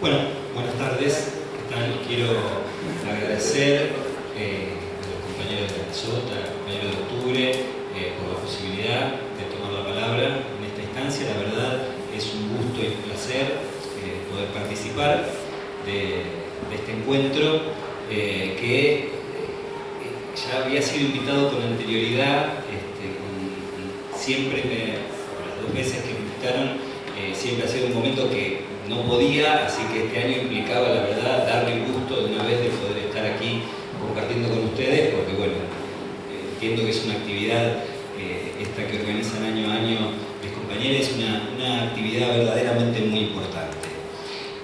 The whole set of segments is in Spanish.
Bueno, buenas tardes. ¿Qué tal? Quiero agradecer a los compañeros de la SOTA, a los compañeros de Octubre, por la posibilidad de tomar la palabra en esta instancia. La verdad es un gusto y un placer poder participar de este encuentro que ya había sido invitado con anterioridad, siempre las dos veces que me invitaron, siempre ha sido un momento que no podía, así que este año implicaba, la verdad, darme el gusto de una vez de poder estar aquí compartiendo con ustedes, porque bueno, entiendo que es una actividad, esta que organizan año a año mis compañeros, una actividad verdaderamente muy importante.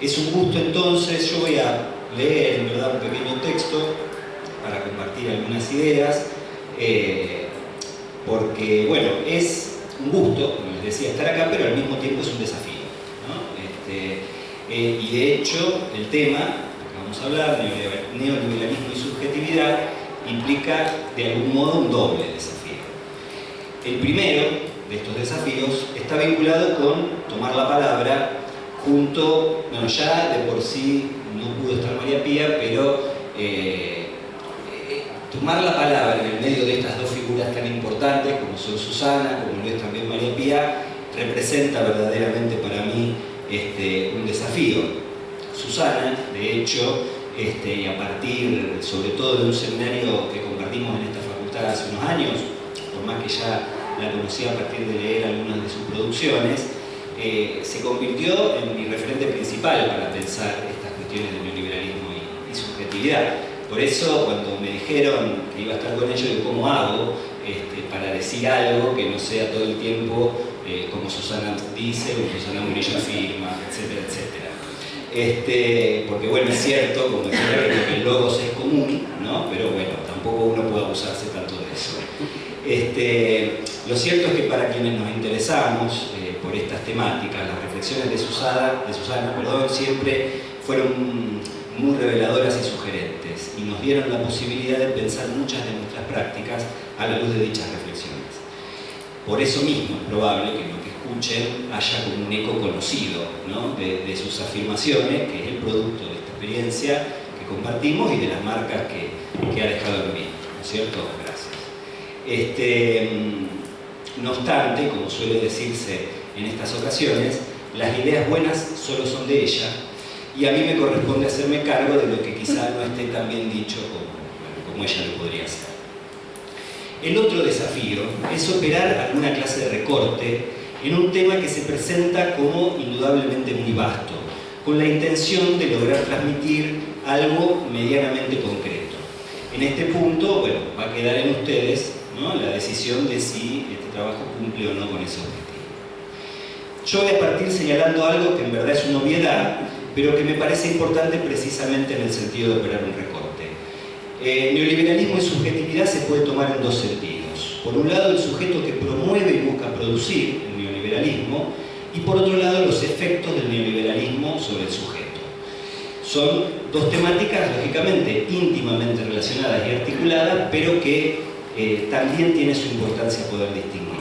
Es un gusto entonces, yo voy a leer en verdad un pequeño texto para compartir algunas ideas, porque bueno, es un gusto, como les decía, estar acá, pero al mismo tiempo es un desafío, ¿no? Y de hecho, el tema que vamos a hablar, neoliberalismo y subjetividad, implica de algún modo un doble desafío. El primero de estos desafíos está vinculado con tomar la palabra junto, bueno, ya de por sí no pudo estar María Pía, pero tomar la palabra en el medio de estas dos figuras tan importantes como son Susana, como lo es también María Pía, representa verdaderamente para mí un desafío. Susana, de hecho, y a partir sobre todo de un seminario que compartimos en esta facultad hace unos años, por más que ya la conocía a partir de leer algunas de sus producciones, se convirtió en mi referente principal para pensar estas cuestiones de neoliberalismo y subjetividad. Por eso, cuando me dijeron que iba a estar con ellos, digo, ¿cómo hago para decir algo que no sea todo el tiempo como Susana dice, como Susana Murillo afirma, etcétera, etcétera? Porque bueno, es cierto, como decía, que el logos es común, ¿no? Pero bueno, tampoco uno puede abusarse tanto de eso. Lo cierto es que para quienes nos interesamos por estas temáticas, las reflexiones de Susana, siempre fueron muy reveladoras y sugerentes, y nos dieron la posibilidad de pensar muchas de nuestras prácticas a la luz de dichas reflexiones. Por eso mismo es probable que lo que escuchen haya como un eco conocido, ¿no? de sus afirmaciones, que es el producto de esta experiencia que compartimos y de las marcas que ha dejado en mí, ¿no es cierto? Gracias. No obstante, como suele decirse en estas ocasiones, las ideas buenas solo son de ella, y a mí me corresponde hacerme cargo de lo que quizá no esté tan bien dicho como ella lo podría hacer. El otro desafío es operar alguna clase de recorte en un tema que se presenta como indudablemente muy vasto, con la intención de lograr transmitir algo medianamente concreto. En este punto, bueno, va a quedar en ustedes, ¿no?, la decisión de si este trabajo cumple o no con ese objetivo. Yo voy a partir señalando algo que en verdad es una obviedad, pero que me parece importante precisamente en el sentido de operar un recorte. Neoliberalismo y subjetividad se puede tomar en dos sentidos. Por un lado, el sujeto que promueve y busca producir el neoliberalismo, y por otro lado, los efectos del neoliberalismo sobre el sujeto. Son dos temáticas, lógicamente, íntimamente relacionadas y articuladas, pero que también tiene su importancia poder distinguir.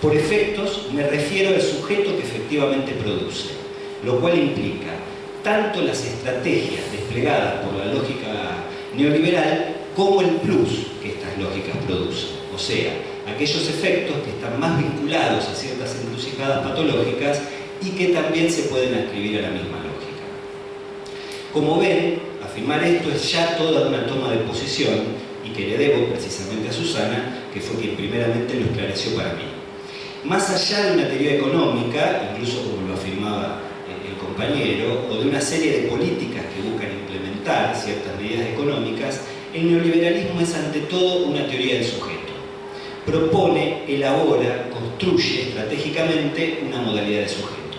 Por efectos, me refiero al sujeto que efectivamente produce, lo cual implica tanto las estrategias desplegadas por la lógica neoliberal como el plus que estas lógicas producen, o sea, aquellos efectos que están más vinculados a ciertas encrucijadas patológicas y que también se pueden adscribir a la misma lógica. Como ven, afirmar esto es ya toda una toma de posición y que le debo precisamente a Susana, que fue quien primeramente lo esclareció para mí. Más allá de una teoría económica, incluso como lo afirmaba el compañero, o de una serie de políticas que buscan implementar ciertas medidas económicas, el neoliberalismo es ante todo una teoría del sujeto. Propone, elabora, construye estratégicamente una modalidad de sujeto.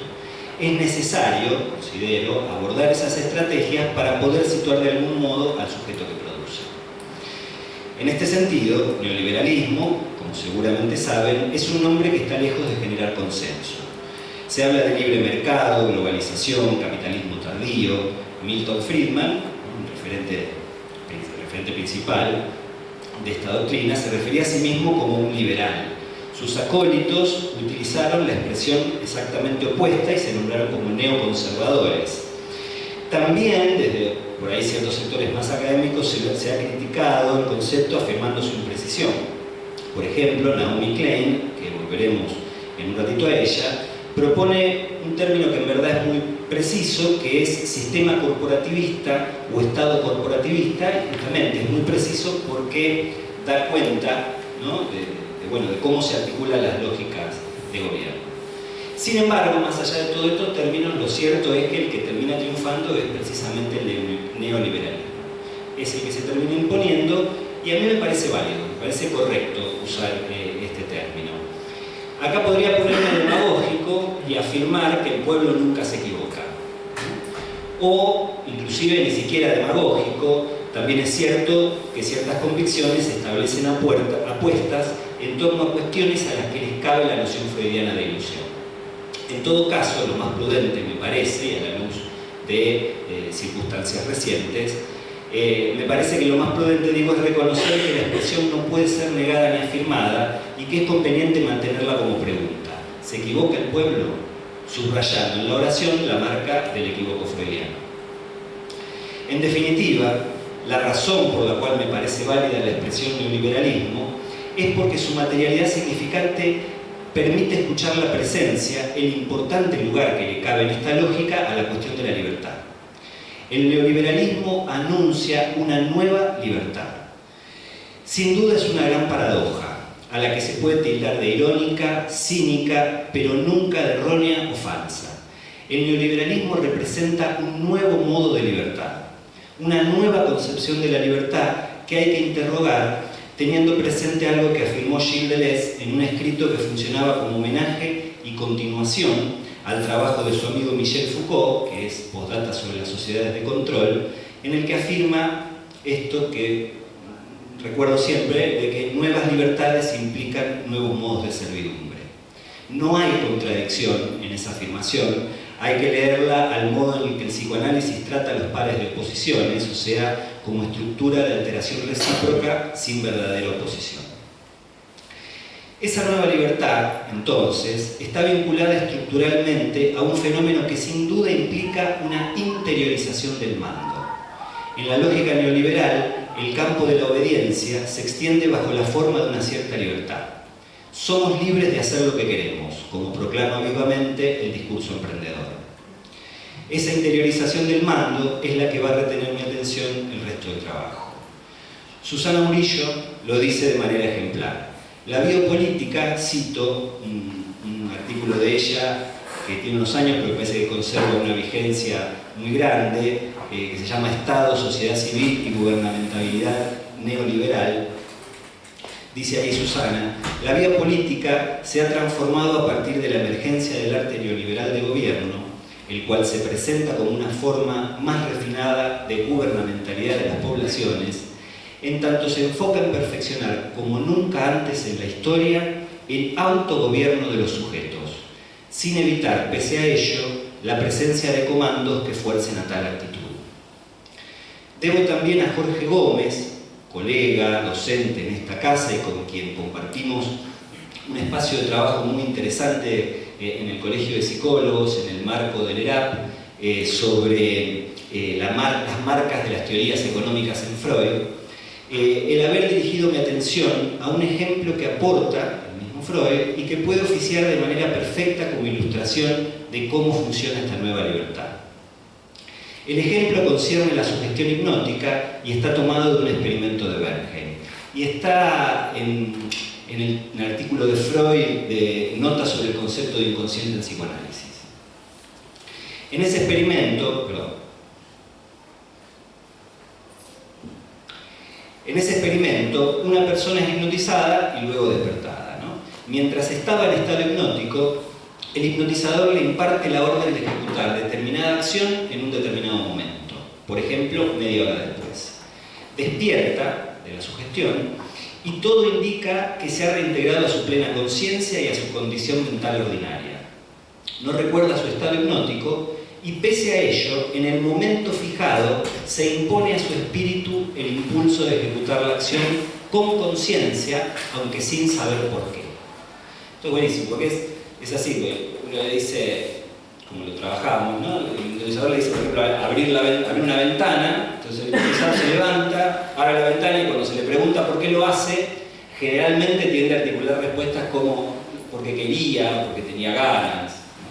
Es necesario, considero, abordar esas estrategias para poder situar de algún modo al sujeto que produce. En este sentido, neoliberalismo, como seguramente saben, es un nombre que está lejos de generar consenso. Se habla de libre mercado, globalización, capitalismo tardío. Milton Friedman, un referente principal de esta doctrina, se refería a sí mismo como un liberal. Sus acólitos utilizaron la expresión exactamente opuesta y se nombraron como neoconservadores. También, desde por ahí ciertos sectores más académicos, se ha criticado el concepto afirmando su imprecisión. Por ejemplo, Naomi Klein, que volveremos en un ratito a ella, propone un término que en verdad es muy preciso, que es sistema corporativista o estado corporativista, y justamente es muy preciso porque da cuenta, ¿no?, de cómo se articulan las lógicas de gobierno. Sin embargo, más allá de todos estos términos, lo cierto es que el que termina triunfando es precisamente el neoliberalismo. Es el que se termina imponiendo, y a mí me parece válido, me parece correcto usar este término. Acá podría ponerme demagógico y afirmar que el pueblo nunca se equivoca. O, inclusive ni siquiera demagógico, también es cierto que ciertas convicciones establecen apuestas en torno a cuestiones a las que les cabe la noción freudiana de ilusión. En todo caso, lo más prudente me parece, y a la luz de circunstancias recientes, me parece que lo más prudente, digo, es reconocer que la expresión no puede ser negada ni afirmada y que es conveniente mantenerla como pregunta. ¿Se equivoca el pueblo? Subrayando en la oración la marca del equívoco freudiano. En definitiva, la razón por la cual me parece válida la expresión neoliberalismo es porque su materialidad significante permite escuchar la presencia, el importante lugar que le cabe en esta lógica a la cuestión de la libertad. El neoliberalismo anuncia una nueva libertad. Sin duda es una gran paradoja, a la que se puede tildar de irónica, cínica, pero nunca de errónea o falsa. El neoliberalismo representa un nuevo modo de libertad, una nueva concepción de la libertad que hay que interrogar teniendo presente algo que afirmó Gilles Deleuze en un escrito que funcionaba como homenaje y continuación al trabajo de su amigo Michel Foucault, que es Postdata sobre las sociedades de control, en el que afirma esto que recuerdo siempre, de que nuevas libertades implican nuevos modos de servidumbre. No hay contradicción en esa afirmación, hay que leerla al modo en el que el psicoanálisis trata a los pares de oposiciones, o sea, como estructura de alteración recíproca sin verdadera oposición. Esa nueva libertad, entonces, está vinculada estructuralmente a un fenómeno que sin duda implica una interiorización del mando. En la lógica neoliberal, el campo de la obediencia se extiende bajo la forma de una cierta libertad. Somos libres de hacer lo que queremos, como proclama vivamente el discurso emprendedor. Esa interiorización del mando es la que va a retener mi atención el resto del trabajo. Susana Murillo lo dice de manera ejemplar. La biopolítica, cito un artículo de ella que tiene unos años, pero parece que conserva una vigencia muy grande, que se llama Estado, Sociedad Civil y Gubernamentabilidad Neoliberal. Dice ahí Susana, la vía política se ha transformado a partir de la emergencia del arte neoliberal de gobierno, el cual se presenta como una forma más refinada de gubernamentalidad de las poblaciones, en tanto se enfoca en perfeccionar como nunca antes en la historia el autogobierno de los sujetos, sin evitar, pese a ello, la presencia de comandos que fuercen a tal actitud. Debo también a Jorge Gómez, colega, docente en esta casa y con quien compartimos un espacio de trabajo muy interesante en el Colegio de Psicólogos, en el marco del ERAP, sobre las marcas de las teorías económicas en Freud, el haber dirigido mi atención a un ejemplo que aporta el mismo Freud y que puede oficiar de manera perfecta como ilustración de cómo funciona esta nueva libertad. El ejemplo concierne la sugestión hipnótica y está tomado de un experimento de Bernheim. Y está en el artículo de Freud de Notas sobre el concepto de inconsciente en psicoanálisis. En ese experimento, una persona es hipnotizada y luego despertada, ¿no? Mientras estaba en estado hipnótico, el hipnotizador le imparte la orden de ejecutar determinada acción en un determinado momento, por ejemplo, media hora después. Despierta de la sugestión y todo indica que se ha reintegrado a su plena conciencia y a su condición mental ordinaria. No recuerda su estado hipnótico y pese a ello, en el momento fijado, se impone a su espíritu el impulso de ejecutar la acción con conciencia, aunque sin saber por qué. Esto es buenísimo, porque es así, uno le dice, como lo trabajábamos, ¿no? El hipnotizador le dice, por ejemplo, abrir una ventana, entonces el hipnotizador se levanta, abre la ventana y cuando se le pregunta por qué lo hace, generalmente tiende a articular respuestas como porque quería, porque tenía ganas, ¿no?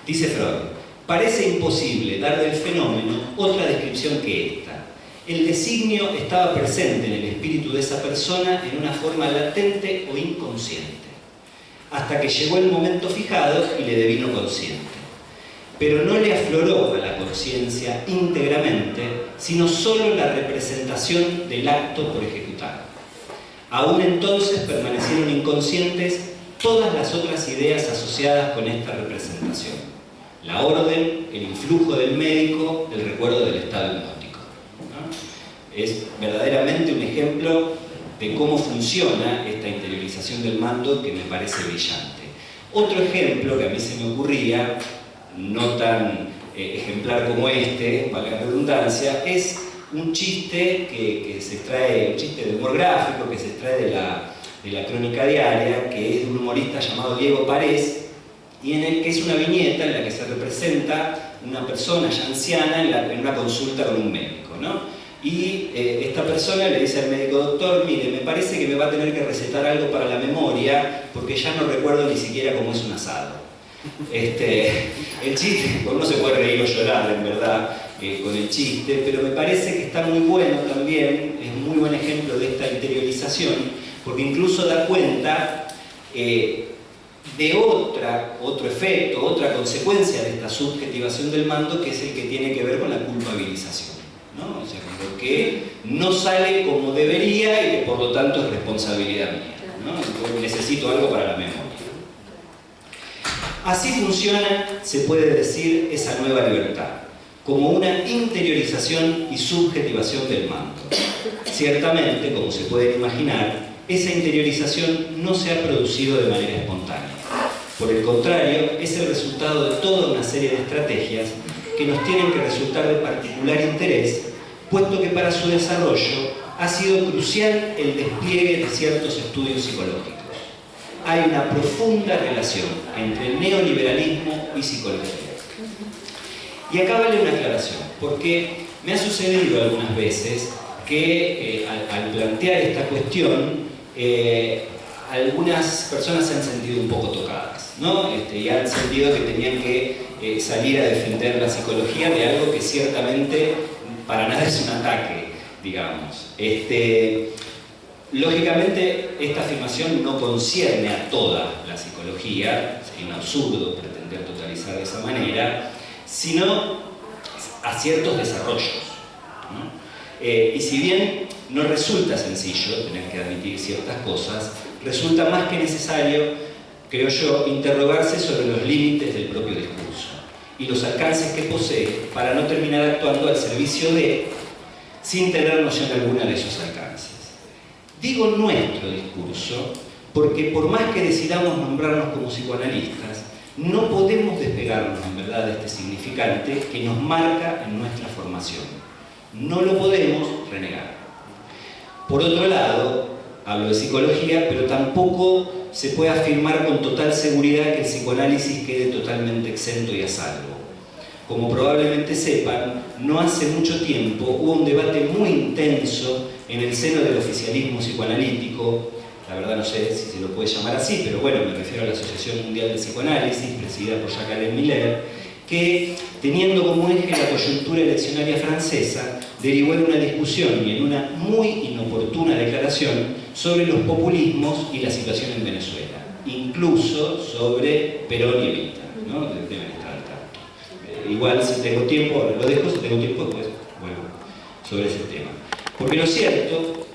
Dice Freud, parece imposible dar del fenómeno otra descripción que esta. El designio estaba presente en el espíritu de esa persona en una forma latente o inconsciente, hasta que llegó el momento fijado y le devino consciente. Pero no le afloró a la conciencia íntegramente, sino solo la representación del acto por ejecutar. Aún entonces permanecieron inconscientes todas las otras ideas asociadas con esta representación. La orden, el influjo del médico, el recuerdo del estado hipnótico, ¿no? Es verdaderamente un ejemplo de cómo funciona esta interiorización del mando que me parece brillante. Otro ejemplo que a mí se me ocurría, no tan ejemplar como este, valga la redundancia, es un chiste que se extrae, un chiste de humor gráfico que se extrae de la Crónica Diaria, que es de un humorista llamado Diego Parés, y en el que es una viñeta en la que se representa una persona ya anciana en una consulta con un médico, ¿no? Y esta persona le dice al médico, doctor, mire, me parece que me va a tener que recetar algo para la memoria, porque ya no recuerdo ni siquiera cómo es un asado. El chiste, pues uno se puede reír o llorar, en verdad, con el chiste, pero me parece que está muy bueno también, es un muy buen ejemplo de esta interiorización, porque incluso da cuenta de otro efecto, otra consecuencia de esta subjetivación del mando, que es el que tiene que ver con la culpabilización, ¿no? O sea, con lo que no sale como debería y que por lo tanto es responsabilidad mía, ¿no? Entonces, necesito algo para la memoria. Así funciona, se puede decir, esa nueva libertad, como una interiorización y subjetivación del mando. Ciertamente, como se pueden imaginar, esa interiorización no se ha producido de manera espontánea. Por el contrario, es el resultado de toda una serie de estrategias que nos tienen que resultar de particular interés, puesto que para su desarrollo ha sido crucial el despliegue de ciertos estudios psicológicos. Hay una profunda relación entre el neoliberalismo y psicología. Y acá vale una aclaración, porque me ha sucedido algunas veces que al plantear esta cuestión, algunas personas se han sentido un poco tocadas, ¿no? Y han sentido que tenían que salir a defender la psicología de algo que ciertamente para nada es un ataque, digamos. Lógicamente, esta afirmación no concierne a toda la psicología, sería un absurdo pretender totalizar de esa manera, sino a ciertos desarrollos, ¿no? Y si bien no resulta sencillo tener que admitir ciertas cosas, resulta más que necesario, creo yo, interrogarse sobre los límites del propio discurso y los alcances que posee para no terminar actuando al servicio de, sin tener noción alguna de esos alcances. Digo nuestro discurso porque por más que decidamos nombrarnos como psicoanalistas, no podemos despegarnos en verdad de este significante que nos marca en nuestra formación. No lo podemos renegar. Por otro lado, hablo de psicología, pero tampoco se puede afirmar con total seguridad que el psicoanálisis quede totalmente exento y a salvo. Como probablemente sepan, no hace mucho tiempo hubo un debate muy intenso en el seno del oficialismo psicoanalítico, la verdad no sé si se lo puede llamar así, pero bueno, me refiero a la Asociación Mundial de Psicoanálisis, presidida por Jacques Miller, que, teniendo como eje la coyuntura eleccionaria francesa, derivó en una discusión y en una muy inoportuna declaración sobre los populismos y la situación en Venezuela, incluso sobre Perón y Evita, ¿no? Deben estar al tanto. Igual, si tengo tiempo, ahora lo dejo, si tengo tiempo, después vuelvo sobre ese tema. Porque lo cierto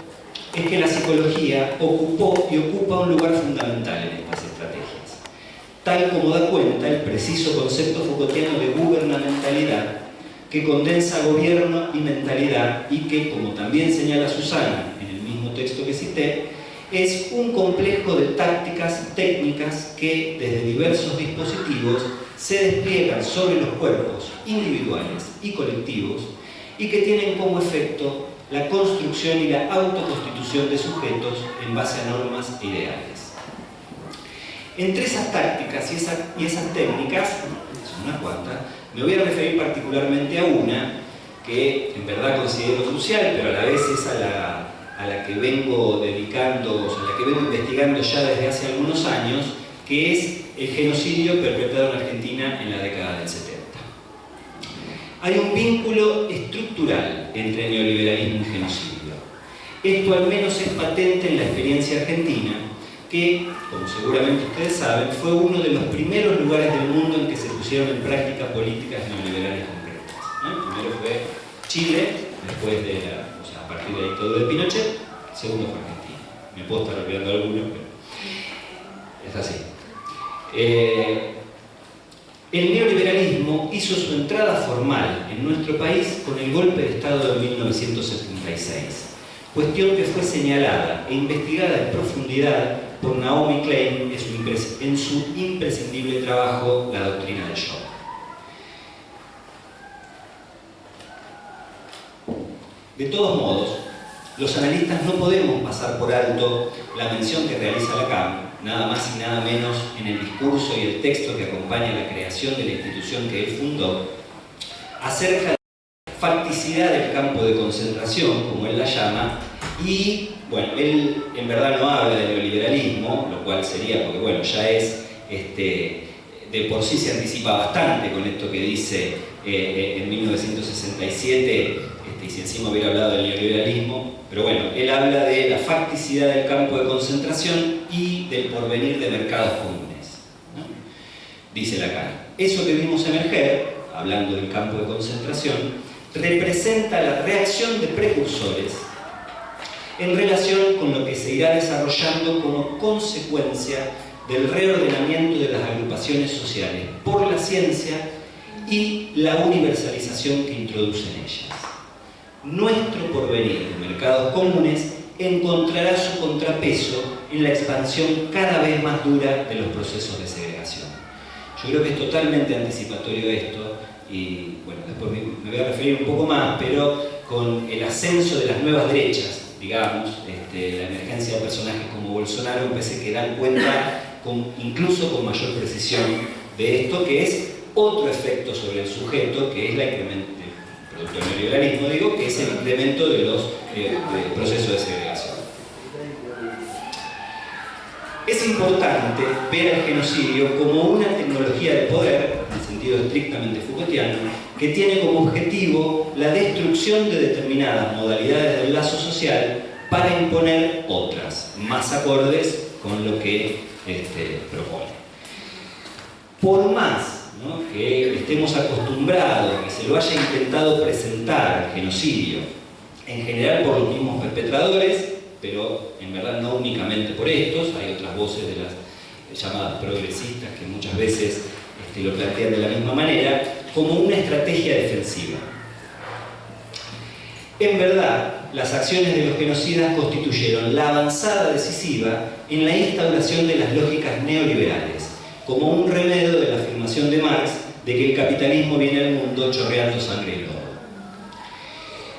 es que la psicología ocupó y ocupa un lugar fundamental en estas estrategias, tal como da cuenta el preciso concepto Foucaultiano de gubernamentalidad, que condensa gobierno y mentalidad y que, como también señala Susana en el mismo texto que cité, es un complejo de tácticas, técnicas que desde diversos dispositivos se despliegan sobre los cuerpos individuales y colectivos y que tienen como efecto la construcción y la autoconstitución de sujetos en base a normas e ideales. Entre esas tácticas y esas técnicas, son unas cuantas, me voy a referir particularmente a una que en verdad considero crucial, pero a la vez es a la que vengo dedicando, o sea, a la que vengo investigando ya desde hace algunos años, que es el genocidio perpetrado en Argentina en la década del 70. Hay un vínculo estructural entre neoliberalismo y genocidio. Esto al menos es patente en la experiencia argentina, que, como seguramente ustedes saben, fue uno de los primeros lugares del mundo en que se pusieron en práctica políticas neoliberales concretas, ¿no? Primero fue Chile, después a partir de la dictadura de Pinochet, segundo fue Argentina. Me puedo estar olvidando algunos, pero es así. El neoliberalismo hizo su entrada formal en nuestro país con el golpe de Estado de 1976, cuestión que fue señalada e investigada en profundidad por Naomi Klein en su imprescindible trabajo La doctrina del shock. De todos modos, los analistas no podemos pasar por alto la mención que realiza Lacan, nada más y nada menos en el discurso y el texto que acompaña la creación de la institución que él fundó, acerca de la facticidad del campo de concentración, como él la llama, y, bueno, él en verdad no habla de neoliberalismo, lo cual sería, porque bueno, ya es, de por sí se anticipa bastante con esto que dice en 1967, y si encima hubiera hablado del neoliberalismo, pero bueno, él habla de la facticidad del campo de concentración y del porvenir de mercados comunes, ¿no? Dice Lacan, eso que vimos emerger, hablando del campo de concentración, representa la reacción de precursores en relación con lo que se irá desarrollando como consecuencia del reordenamiento de las agrupaciones sociales por la ciencia y la universalización que introduce en ellas. Nuestro porvenir de mercados comunes encontrará su contrapeso en la expansión cada vez más dura de los procesos de segregación. Yo creo que es totalmente anticipatorio esto, y bueno, después me voy a referir un poco más, pero con el ascenso de las nuevas derechas, digamos, la emergencia de personajes como Bolsonaro, parece que dan cuenta incluso con mayor precisión de esto, que es otro efecto sobre el sujeto, que es la incremento producto del neoliberalismo, digo, que es el incremento de los procesos de segregación. Es importante ver el genocidio como una tecnología de poder, en el sentido estrictamente Foucaultiano, que tiene como objetivo la destrucción de determinadas modalidades del lazo social para imponer otras, más acordes con lo que propone. Por más, ¿no?, que estemos acostumbrados, que se lo haya intentado presentar el genocidio, en general por los mismos perpetradores, pero en verdad no únicamente por estos, hay otras voces de las llamadas progresistas que muchas veces lo plantean de la misma manera, como una estrategia defensiva. En verdad, las acciones de los genocidas constituyeron la avanzada decisiva en la instauración de las lógicas neoliberales, como un remedio de la afirmación de Marx de que el capitalismo viene al mundo chorreando sangre y lodo.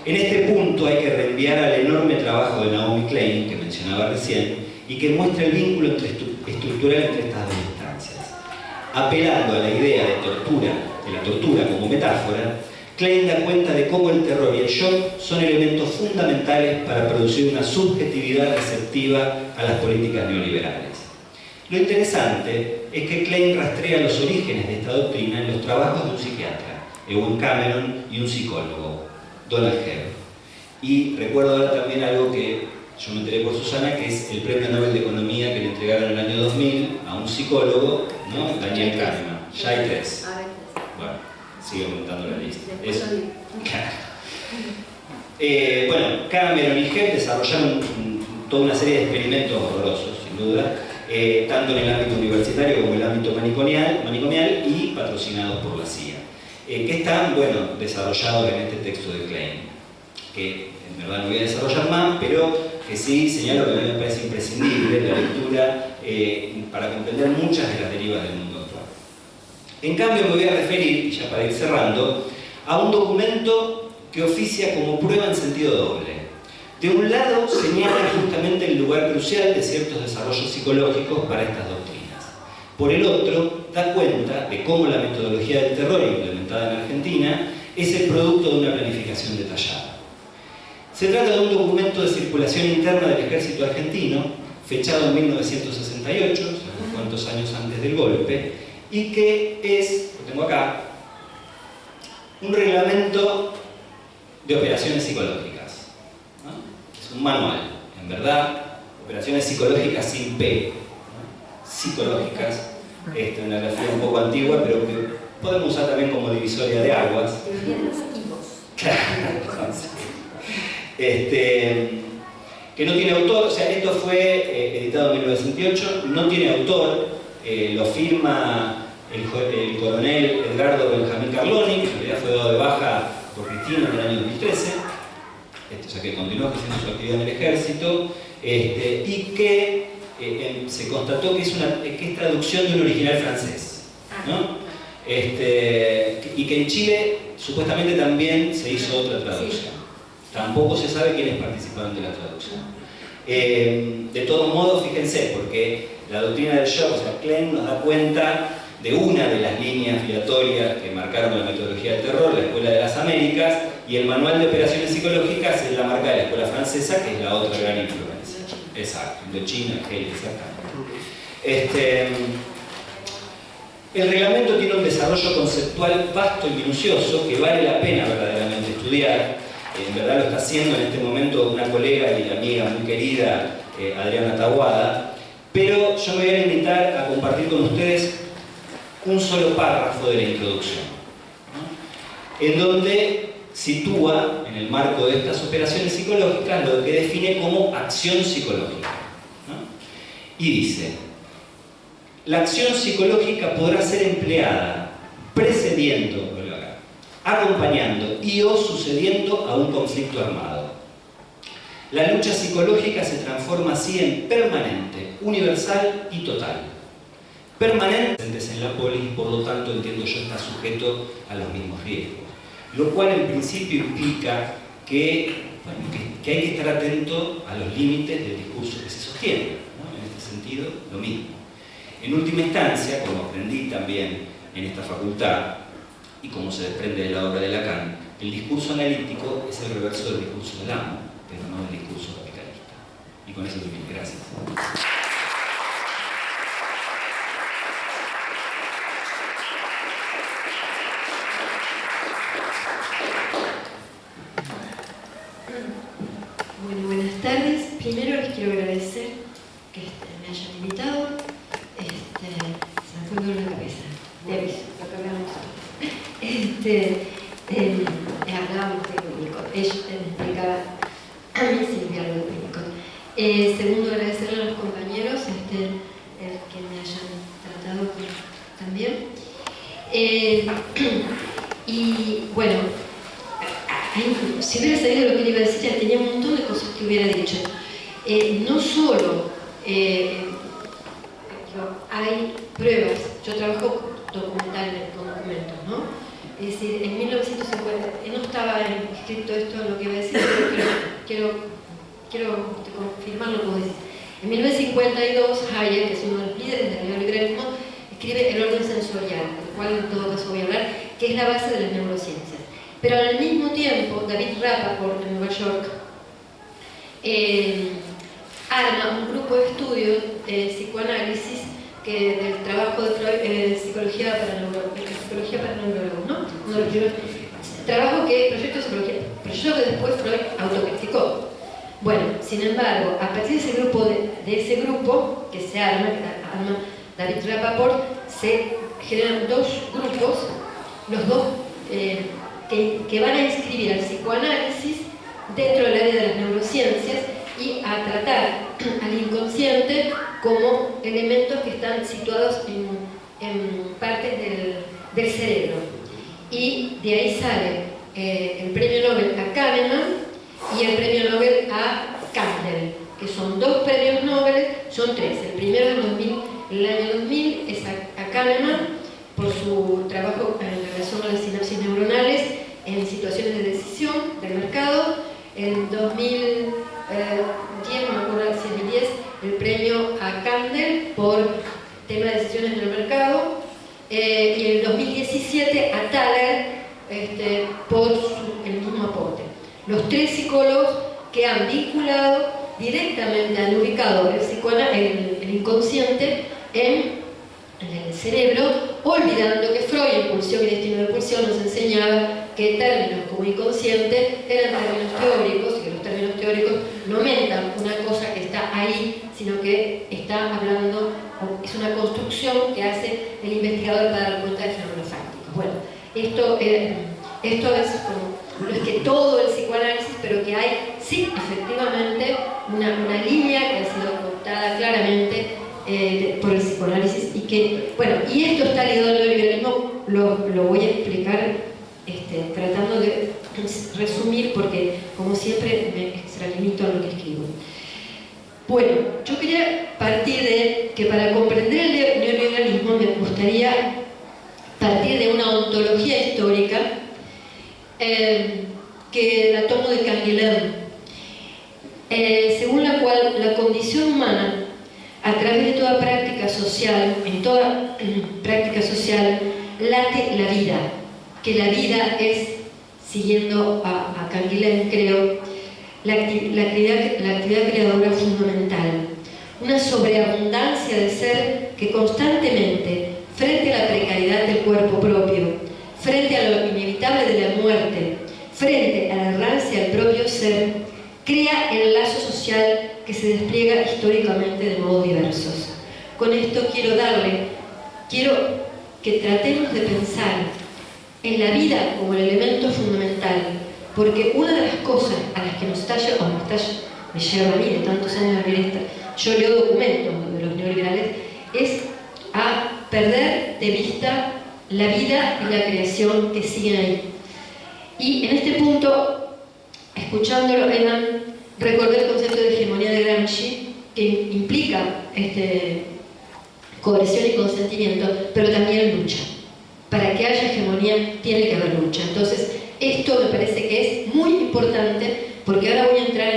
En este punto hay que reenviar al enorme trabajo de Naomi Klein, que mencionaba recién, y que muestra el vínculo estructural entre estas dos instancias. Apelando a la idea de la tortura como metáfora, Klein da cuenta de cómo el terror y el shock son elementos fundamentales para producir una subjetividad receptiva a las políticas neoliberales. Lo interesante es que Klein rastrea los orígenes de esta doctrina en los trabajos de un psiquiatra, Ewan Cameron, y un psicólogo, Donald Hebb. Y recuerdo ahora también algo que yo me enteré por Susana, que es el Premio Nobel de Economía que le entregaron en el año 2000 a un psicólogo, ¿no?, Daniel Kahneman. Ya hay tres. Bueno, sigo aumentando la lista. Bueno, Cameron y Hebb desarrollaron toda una serie de experimentos horrorosos, sin duda, tanto en el ámbito universitario como en el ámbito manicomial y patrocinados por la CIA, que están, bueno, desarrollados en este texto de Klein, que en verdad no voy a desarrollar más, pero que sí señalo que a mí me parece imprescindible la lectura para comprender muchas de las derivas del mundo actual. En cambio me voy a referir, y ya para ir cerrando, a un documento que oficia como prueba en sentido doble. De un lado señala justamente el lugar crucial de ciertos desarrollos psicológicos para estas doctrinas. Por el otro, da cuenta de cómo la metodología del terror implementada en Argentina es el producto de una planificación detallada. Se trata de un documento de circulación interna del ejército argentino, fechado en 1968, unos cuantos años antes del golpe, y que es, lo tengo acá, un reglamento de operaciones psicológicas, ¿no? Es un manual, en verdad, operaciones psicológicas sin P, ¿no? Psicológicas, una grafía un poco antigua, pero que podemos usar también como divisoria de aguas. Claro, que no tiene autor, o sea, esto fue editado en 1968, no tiene autor, lo firma el coronel Edgardo Benjamín Carloni, que en realidad fue dado de baja por Cristina en el año 2013, o sea que continuó haciendo su actividad en el ejército, y que se constató que es traducción de un original francés, ¿no? Y que en Chile supuestamente también se hizo otra traducción. Tampoco se sabe quiénes participaron de la traducción. De todos modos, fíjense, porque la doctrina del shock, o sea, Klein nos da cuenta de una de las líneas giratorias que marcaron la metodología del terror, la Escuela de las Américas, y el manual de operaciones psicológicas es la marca de la Escuela Francesa, que es la otra gran influencia. Exacto, Indochina, Hegel, exactamente. El reglamento tiene un desarrollo conceptual vasto y minucioso que vale la pena verdaderamente estudiar. En verdad lo está haciendo en este momento una colega y amiga muy querida, Adriana Taboada, pero yo me voy a limitar a compartir con ustedes un solo párrafo de la introducción, ¿no? En donde sitúa, en el marco de estas operaciones psicológicas, lo que define como acción psicológica, ¿no? Y dice: la acción psicológica podrá ser empleada precediendo, acompañando y o sucediendo a un conflicto armado. La lucha psicológica se transforma así en permanente, universal y total. Permanente en la polis, por lo tanto, entiendo yo, está sujeto a los mismos riesgos. Lo cual en principio implica que hay que estar atento a los límites del discurso que se sostiene, ¿no? En este sentido, lo mismo. En última instancia, como aprendí también en esta facultad, y como se desprende de la obra de Lacan, el discurso analítico es el reverso del discurso del amo, pero no del discurso capitalista. Y con eso termino. Gracias. Bueno, buenas tardes. Primero les quiero agradecer que me hayan invitado. Se me fue en la cabeza. De aviso, lo que hablamos hablábamos de Winnicott. Ella me explicaba a mí Silvia algo de Winnicott. Segundo, agradecerle a los compañeros el que me hayan tratado también. Y bueno, si hubiera sabido lo que le iba a decir, ya tenía un montón de cosas que hubiera dicho. No solo hay pruebas, yo trabajo documentalmente con documentos, ¿no? Es decir, en 1950, no estaba escrito esto lo que iba a decir, pero quiero confirmar lo que vos decís. En 1952, Hayek, que es uno de los líderes del neoliberalismo, escribe El orden sensorial, del cual en todo caso voy a hablar, que es la base de las neurociencias. Pero al mismo tiempo, David Rappaport, de Nueva York, arma un grupo de estudio de psicoanálisis del trabajo de Freud, psicología para neurólogos, ¿no? Uno de los primeros trabajo proyecto que después Freud autocriticó. Bueno, sin embargo, a partir de ese grupo que se arma David Rappaport, se generan dos grupos, los dos que van a inscribir al psicoanálisis dentro del área de las neurociencias y a tratar al inconsciente como elementos que están situados en partes del cerebro. Y de ahí sale el premio Nobel a Kahneman y el premio Nobel a Kandel, que son dos premios Nobel, son tres. El primero en el año 2000 es a Kahneman por su trabajo en relación a las sinapsis neuronales en situaciones de decisión del mercado. En 2010, no me acuerdo si es 2010, el premio a Kandel por tema de decisiones en el mercado, y en el 2017 a Thaler por el mismo aporte. Los 3 psicólogos que han vinculado directamente, han ubicado el inconsciente en el cerebro, olvidando que Freud, en Pulsión y Destino de Pulsión, nos enseñaba que términos como inconsciente eran términos teóricos, y que los términos teóricos no aumentan una cosa que está ahí, sino que está hablando, es una construcción que hace el investigador para dar cuenta de fenómenos fácticos. Bueno, esto es como, no es que todo el psicoanálisis, pero que hay, sí, efectivamente, una línea que ha sido cortada claramente por el psicoanálisis, y que, bueno, y esto está ligado al neoliberalismo, lo voy a explicar tratando de resumir, porque como siempre me extralimito a lo que escribo. Bueno, yo quería partir de que para comprender el neoliberalismo me gustaría partir de una ontología histórica que la tomo de Canguilhem, según la cual la condición humana, a través de toda práctica social, en toda práctica social, late la vida, que la vida es, siguiendo a Canguilhem, creo, la actividad creadora fundamental, una sobreabundancia de ser que constantemente, frente a la precariedad del cuerpo propio, frente a lo inevitable de la muerte, frente a la errancia del propio ser, crea el lazo social que se despliega históricamente de modos diversos. Con esto quiero que tratemos de pensar en la vida como el elemento fundamental, porque una de las cosas a las que me lleva a mí de tantos años de vivir yo leo documentos de los neoliberales, es a perder de vista la vida y la creación que siguen ahí. Y en este punto, escuchándolo, recordé el concepto de hegemonía de Gramsci, que implica coerción y consentimiento, pero también lucha. Para que haya hegemonía tiene que haber lucha. Entonces, esto me parece que es muy importante, porque ahora voy a entrar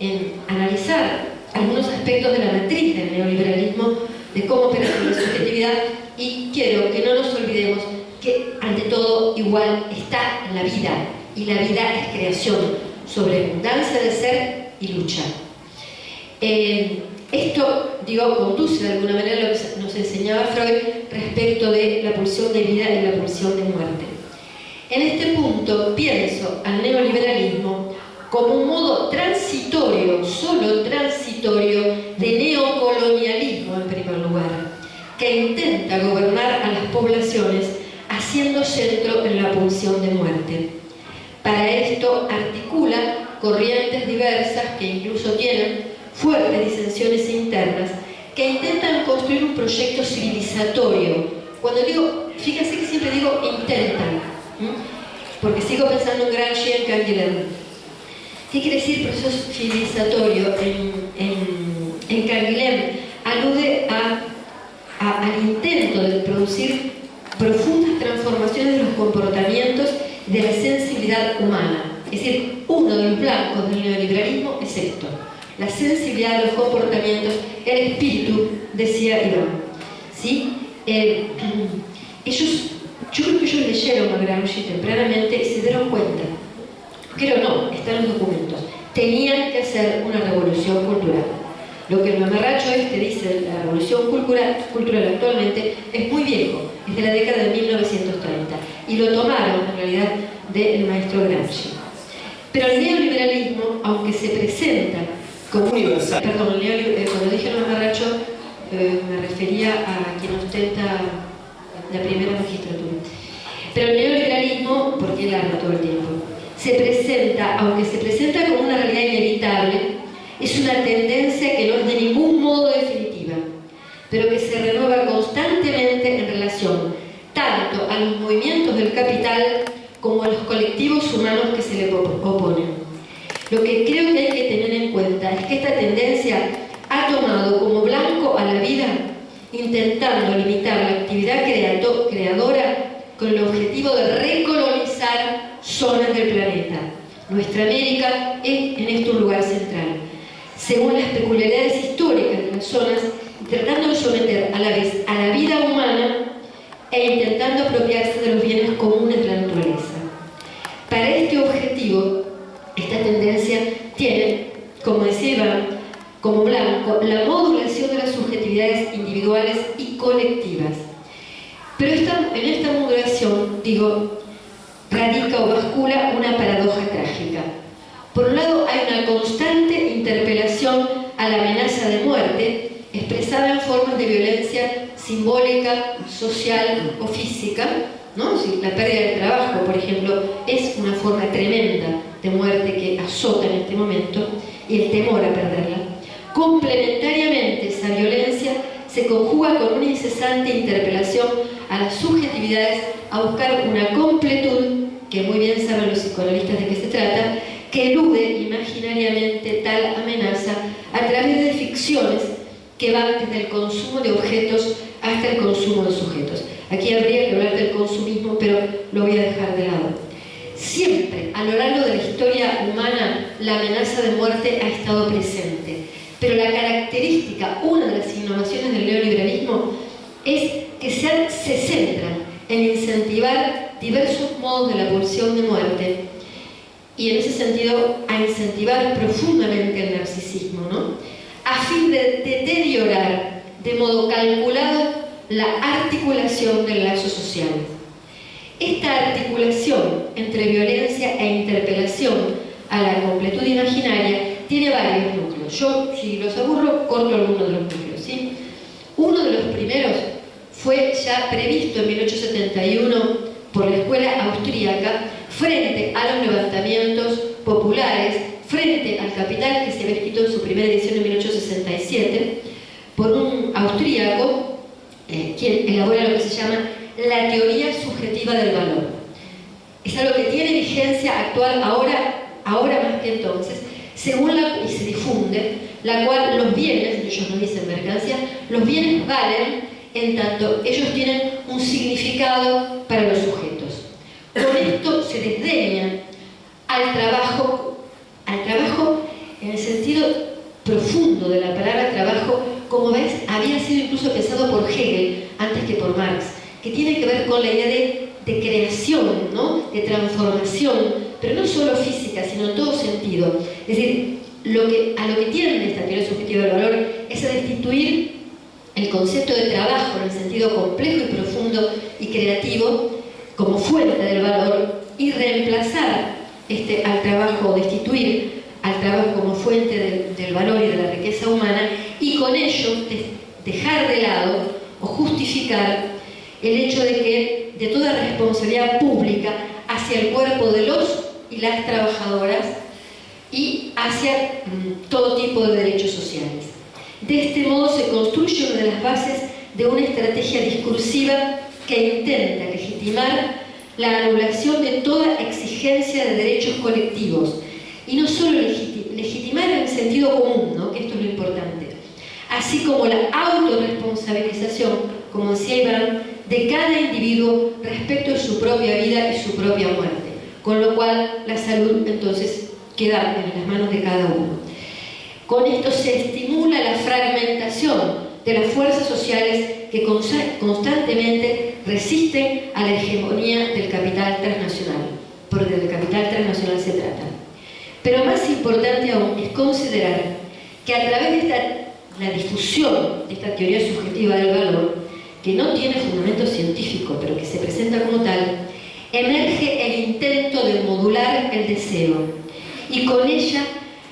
en analizar algunos aspectos de la matriz del neoliberalismo, de cómo opera la subjetividad, y quiero que no nos olvidemos que, ante todo, igual está la vida, y la vida es creación, sobreabundancia de ser y lucha. Esto, conduce de alguna manera a lo que nos enseñaba Freud respecto de la pulsión de vida y la pulsión de muerte. En este punto pienso al neoliberalismo como un modo transitorio, solo transitorio, de neocolonialismo en primer lugar, que intenta gobernar a las poblaciones haciendo centro en la pulsión de muerte. Para esto articula corrientes diversas que incluso tienen fuertes disensiones internas, que intentan construir un proyecto civilizatorio. Cuando digo, fíjense que siempre digo intentan, porque sigo pensando en Gramsci y en Canguilhem. ¿Qué quiere decir proceso civilizatorio? En Canguilhem alude al intento de producir profundas transformaciones de los comportamientos y de la sensibilidad humana. Es decir, uno de los blancos del neoliberalismo es esto: la sensibilidad de los comportamientos, el espíritu, decía Iván. ¿Sí? Yo creo que ellos leyeron a Gramsci tempranamente y se dieron cuenta, creo no, están en los documentos, tenían que hacer una revolución cultural. Lo que el mamarracho dice, la revolución cultural actualmente, es muy viejo, es de la década de 1930, y lo tomaron en realidad del maestro Gramsci. Pero el neoliberalismo, aunque se presenta como universal, perdón, cuando dije mamarracho me refería a quien ostenta la primera magistratura. Pero el neoliberalismo, porque él habla todo el tiempo, se presenta, aunque se presenta como una realidad inevitable, es una tendencia que no es de ningún modo definitiva, pero que se renueva constantemente en relación tanto a los movimientos del capital como a los colectivos humanos que se le oponen. Lo que creo que hay que tener en cuenta es que esta tendencia ha tomado como blanco a la vida, intentando limitar la actividad creadora con el objetivo de recolonizar zonas del planeta. Nuestra América es en esto un lugar central. según las peculiaridades históricas de las zonas, tratando de someter a la vez a la vida humana e intentando apropiarse de los bienes comunes de la naturaleza. Para este objetivo, esta tendencia tiene, como decía Iván, como blanco, la modulación de las subjetividades individuales y colectivas. Pero en esta modulación, radica o bascula una paradoja trágica. Por un lado, hay una constante interpelación a la amenaza de muerte, expresada en formas de violencia simbólica, social o física, ¿no? Si la pérdida del trabajo, por ejemplo, es una forma tremenda de muerte que azota en este momento, y el temor a perderla. Complementariamente, esa violencia se conjuga con una incesante interpelación a las subjetividades a buscar una completud, que muy bien saben los psicoanalistas de qué se trata, que elude imaginariamente tal amenaza a través de ficciones que van desde el consumo de objetos hasta el consumo de sujetos. Aquí habría que hablar del consumismo, pero lo voy a dejar de lado. Siempre, a lo largo de la historia humana, la amenaza de muerte ha estado presente. Pero la característica, una de las innovaciones del neoliberalismo, es que se centran en incentivar diversos modos de la pulsión de muerte y en ese sentido a incentivar profundamente el narcisismo, ¿no? A fin de deteriorar de modo calculado la articulación del lazo social. Esta articulación entre violencia e interpelación a la completud imaginaria tiene varios núcleos. Yo, si los aburro, corto algunos de los núcleos, ¿sí? Uno de los primeros fue ya previsto en 1871 por la escuela austríaca frente a los levantamientos populares, frente al Capital, que se había escrito en su primera edición en 1867, por un austríaco quien elabora lo que se llama la teoría subjetiva del valor. Es algo que tiene vigencia actual ahora más que entonces, y se difunde, la cual los bienes, ellos no dicen mercancía, los bienes valen en tanto ellos tienen un significado para los sujetos. Con esto se desdeña al trabajo en el sentido profundo de la palabra trabajo, como ves, había sido incluso pensado por Hegel antes que por Marx, que tiene que ver con la idea de creación, ¿no? De transformación, pero no solo física, sino en todo sentido. Es decir, a lo que tiende esta teoría subjetiva del valor es a destituir el concepto de trabajo en el sentido complejo y profundo y creativo como fuente del valor y reemplazar al trabajo, destituir al trabajo como fuente del valor y de la riqueza humana, y con ello dejar de lado o justificar el hecho de que de toda responsabilidad pública hacia el cuerpo de los y las trabajadoras y hacia todo tipo de derechos sociales. De este modo se construye una de las bases de una estrategia discursiva que intenta legitimar la anulación de toda exigencia de derechos colectivos, y no solo legitimar en el sentido común, ¿no? Que esto es lo importante, así como la autorresponsabilización, como decía Iván, de cada individuo respecto de su propia vida y su propia muerte, con lo cual la salud entonces queda en las manos de cada uno. Con esto se estimula la fragmentación de las fuerzas sociales que constantemente resisten a la hegemonía del capital transnacional, porque del capital transnacional se trata. Pero más importante aún es considerar que a través de la difusión de esta teoría subjetiva del valor, que no tiene fundamento científico, pero que se presenta como tal, emerge el intento de modular el deseo, y con ella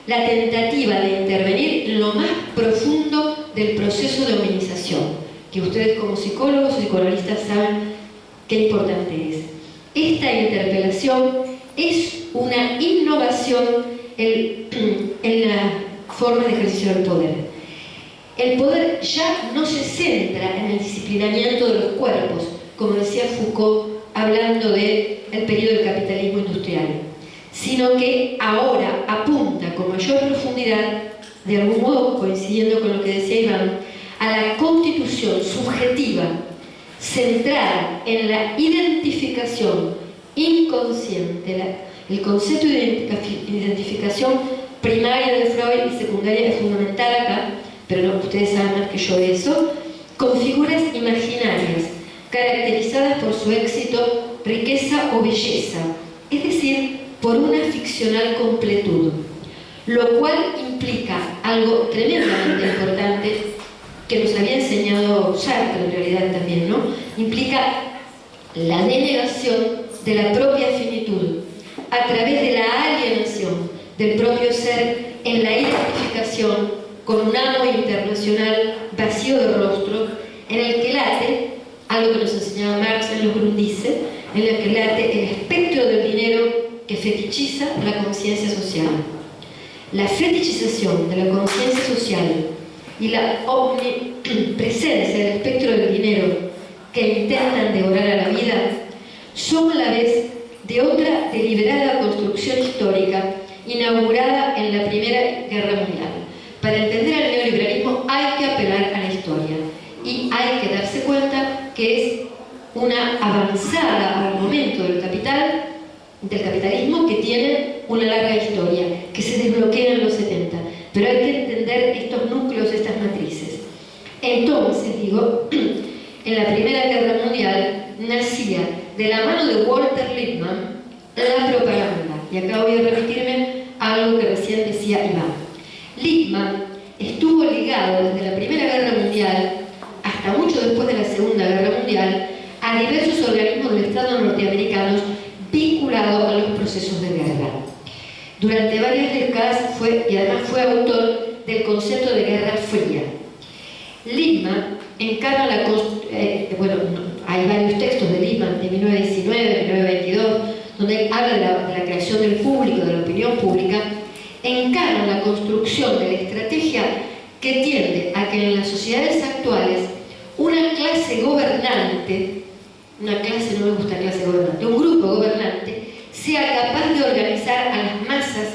la tentativa de intervenir en lo más profundo del proceso de hominización, que ustedes como psicólogos o psicoanalistas saben qué importante es. Esta interpelación es una innovación en la forma de ejercicio del poder. El poder ya no se centra en el disciplinamiento de los cuerpos, como decía Foucault, hablando del periodo del capitalismo industrial, sino que ahora apunta con mayor profundidad, de algún modo coincidiendo con lo que decía Iván, a la constitución subjetiva centrada en la identificación inconsciente. El concepto de identificación primaria de Freud y secundaria es fundamental acá, pero no, ustedes saben más que yo de eso, con figuras imaginarias, caracterizadas por su éxito, riqueza o belleza, es decir, por una ficcional completud, lo cual implica algo tremendamente importante que nos había enseñado Sartre en realidad también, ¿no? Implica la denegación de la propia finitud a través de la alienación del propio ser en la identificación con un amo internacional vacío de rostro en el que late, algo que nos enseñaba Marx en los Grundrisse, en el que late el espectro del dinero que fetichiza la conciencia social. La fetichización de la conciencia social y la omnipresencia del espectro del dinero que intentan devorar a la vida son a la vez de otra deliberada construcción histórica inaugurada en la Primera Guerra Mundial. Para entender al neoliberalismo hay que apelar a la historia y hay que darse cuenta que es una avanzada al momento del capitalismo que tiene una larga historia, que se desbloquea en los 70. Pero hay que entender estos núcleos, estas matrices. Entonces, digo, en la Primera Guerra Mundial nacía de la mano de Walter Lippmann la propaganda. Y acá voy a remitirme a algo que recién decía Iván. Lippmann estuvo ligado desde la Primera Guerra Mundial hasta mucho después de la Segunda Guerra Mundial a diversos organismos del Estado norteamericanos vinculados a los procesos de guerra. Durante varias décadas y además fue autor del concepto de Guerra Fría. Lippmann encarna hay varios textos de Lippmann de 1919, 1922, donde él habla de la creación del público, de la opinión pública, encarna la construcción de la estrategia que tiende a que en las sociedades actuales una clase gobernante, un grupo gobernante, sea capaz de organizar a las masas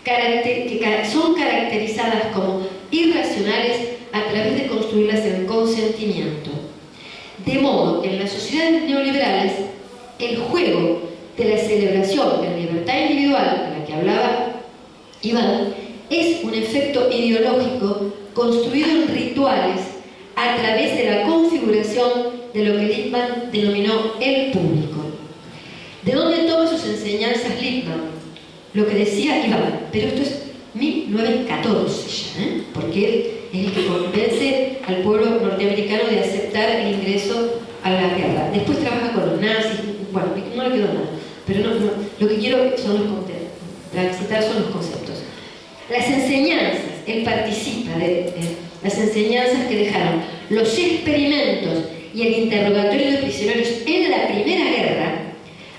que son caracterizadas como irracionales a través de construirlas en consentimiento. De modo que en las sociedades neoliberales el juego de la celebración de la libertad individual, de la que hablaba Iván, es un efecto ideológico construido en rituales a través de la configuración de lo que Lippmann denominó el público. ¿De dónde toma sus enseñanzas Lippmann? Lo que decía Iván, pero esto es 1914 ya, porque él es el que convence al pueblo norteamericano de aceptar el ingreso a la guerra. Después trabaja con los nazis, bueno, no le quedó nada, pero lo que quiero transitar son los conceptos. Las enseñanzas, él participa de las enseñanzas que dejaron los experimentos y el interrogatorio de prisioneros en la Primera Guerra,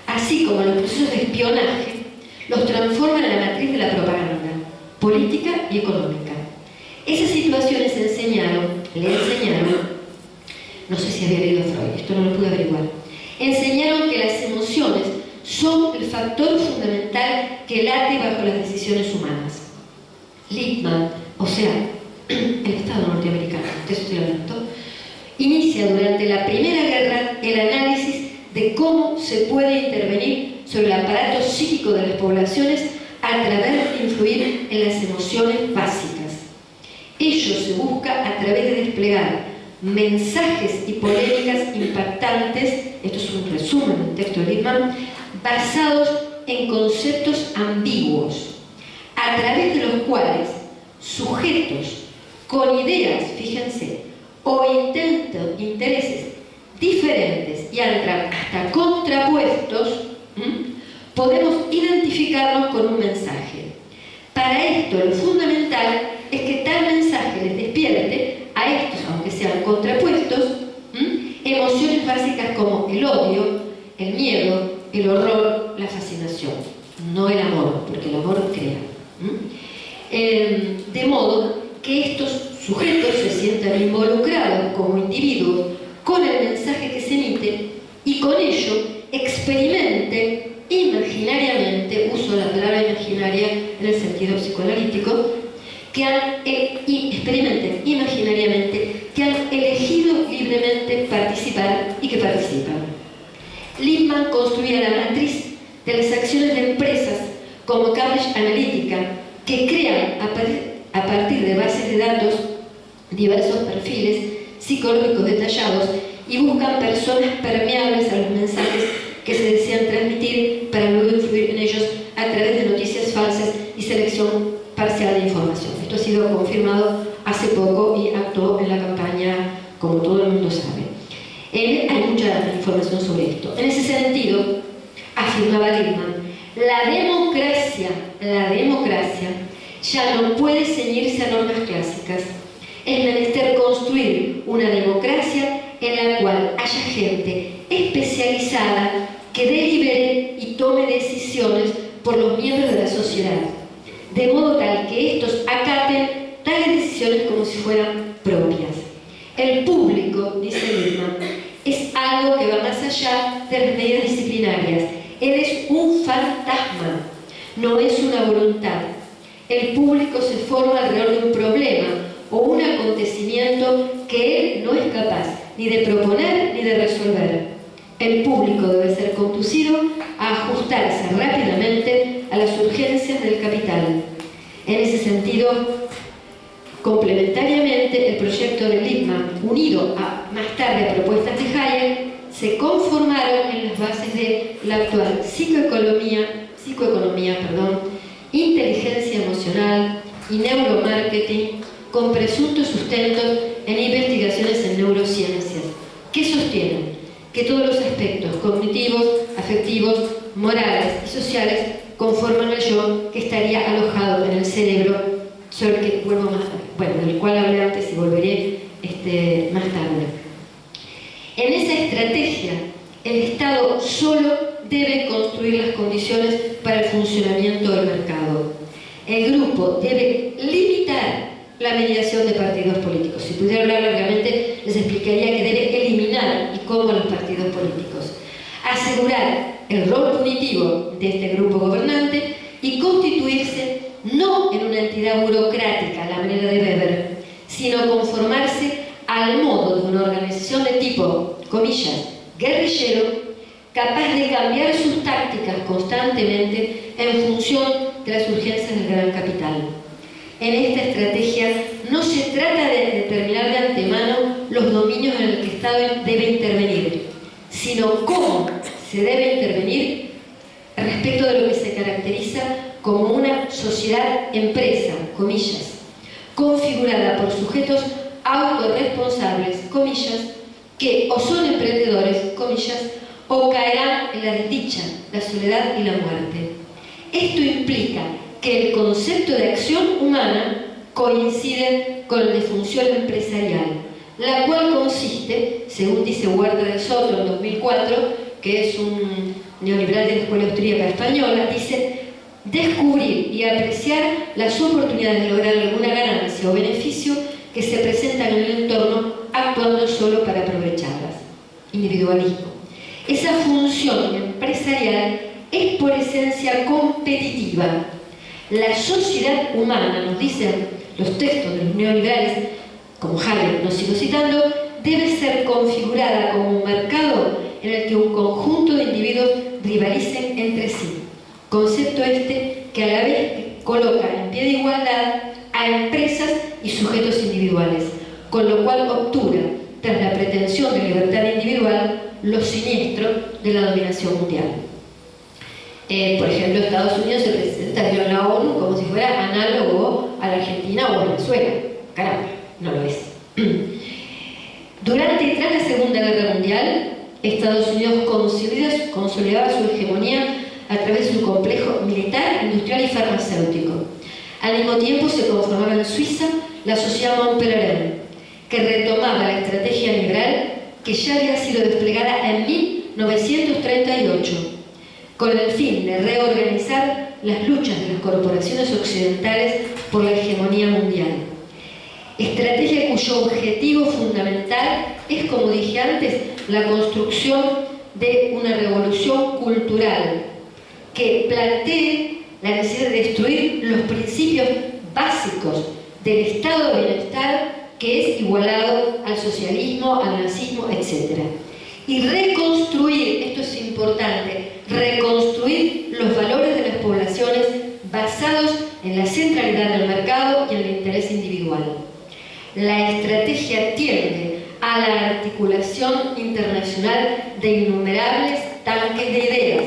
así como los procesos de espionaje, los transforman en la matriz de la propaganda política y económica. Esas situaciones le enseñaron, no sé si había leído Freud, esto no lo pude averiguar, enseñaron que las emociones son el factor fundamental que late bajo las decisiones humanas. Lippmann, o sea, el Estado norteamericano, de eso estoy hablando, inicia durante la Primera Guerra el análisis de cómo se puede intervenir sobre el aparato psíquico de las poblaciones a través de influir en las emociones básicas. Ello se busca a través de desplegar mensajes y polémicas impactantes, esto es un resumen del texto de Lippmann, basados en conceptos ambiguos, a través de los cuales sujetos con ideas, fíjense, o intereses diferentes y hasta contrapuestos, podemos identificarnos con un mensaje. Para esto, lo fundamental es que tal mensaje les despierte a estos, aunque sean contrapuestos, emociones básicas como el odio, el miedo, el horror, la fascinación, no el amor, porque el amor crea. De modo que estos sujetos se sientan involucrados como individuos con el mensaje que se emite y con ello experimenten imaginariamente, uso la palabra imaginaria en el sentido psicoanalítico, experimenten imaginariamente que han elegido libremente participar y que participan. Lippmann construía la matriz de las acciones de empresas como Cambridge Analytica, que crean a partir de bases de datos diversos perfiles psicológicos detallados y buscan personas permeables a los mensajes que se desean transmitir para luego influir en ellos a través de noticias falsas y selección parcial de información. Esto ha sido confirmado hace poco y actuó en la campaña, como todo el mundo sabe. Hay mucha información sobre esto. En ese sentido, afirmaba Lippmann, la democracia ya no puede ceñirse a normas clásicas. Es menester construir una democracia en la cual haya gente especializada que delibere y tome decisiones por los miembros de la sociedad, de modo tal que estos acaten tales decisiones como si fueran propias. El público, dice Lippmann, es algo que va más allá de las medidas disciplinarias. Él es un fantasma, no es una voluntad. El público se forma alrededor de un problema o un acontecimiento que él no es capaz ni de proponer ni de resolver. El público debe ser conducido a ajustarse rápidamente a las urgencias del capital. En ese sentido, complementariamente, el proyecto de Lippmann, unido más tarde a propuestas de Hayek, se conformaron en las bases de la actual psicoeconomía, inteligencia emocional y neuromarketing, con presuntos sustentos en investigaciones en neurociencias, que sostienen que todos los aspectos cognitivos, afectivos, morales y sociales conforman el yo que estaría alojado en el cerebro, sobre el que vuelvo más tarde, del cual hablé antes y volveré más tarde. En esa estrategia, el Estado solo debe construir las condiciones para el funcionamiento del mercado. El grupo debe limitar la mediación de partidos políticos. Si pudiera hablar largamente, les explicaría que debe eliminar y cómo los partidos políticos. Asegurar el rol punitivo de este grupo gobernante y constituirse no en una entidad burocrática, a la manera de Weber, sino conformarse al modo de una organización de tipo, comillas, guerrillero, capaz de cambiar sus tácticas constantemente en función de las urgencias del gran capital. En esta estrategia no se trata de determinar de antemano los dominios en los que el Estado debe intervenir, sino cómo se debe intervenir respecto de lo que se caracteriza como una sociedad-empresa, comillas, configurada por sujetos autorresponsables, comillas, que o son emprendedores, comillas, o caerán en la desdicha, la soledad y la muerte. Esto implica que el concepto de acción humana coincide con el de función empresarial, la cual consiste, según dice Huerta del Soto en 2004, que es un neoliberal de la Escuela Austríaca Española, dice: descubrir y apreciar las oportunidades de lograr alguna ganancia o beneficio que se presentan en el entorno, actuando solo para aprovecharlas. Individualismo. Esa función empresarial es por esencia competitiva. La sociedad humana, nos dicen los textos de los neoliberales, como Hayek nos sigo citando, debe ser configurada como un mercado en el que un conjunto de individuos rivalicen entre sí. Concepto que a la vez coloca en pie de igualdad a empresas y sujetos individuales, con lo cual obtura, tras la pretensión de libertad individual, lo siniestro de la dominación mundial. Por ejemplo, Estados Unidos se presentaría en la ONU como si fuera análogo a la Argentina o a Venezuela. Caramba, no lo es. Durante y tras la Segunda Guerra Mundial, Estados Unidos consolidaba su hegemonía a través de su complejo militar, industrial y farmacéutico. Al mismo tiempo se conformaba en Suiza la Sociedad Montpellier, que retomaba la estrategia liberal que ya había sido desplegada en 1938, con el fin de reorganizar las luchas de las corporaciones occidentales por la hegemonía mundial. Estrategia cuyo objetivo fundamental es, como dije antes, la construcción de una revolución cultural que plantee la necesidad de destruir los principios básicos del estado de bienestar, que es igualado al socialismo, al nazismo, etc. Y reconstruir, esto es importante, reconstruir los valores de las poblaciones basados en la centralidad La estrategia tiende a la articulación internacional de innumerables tanques de ideas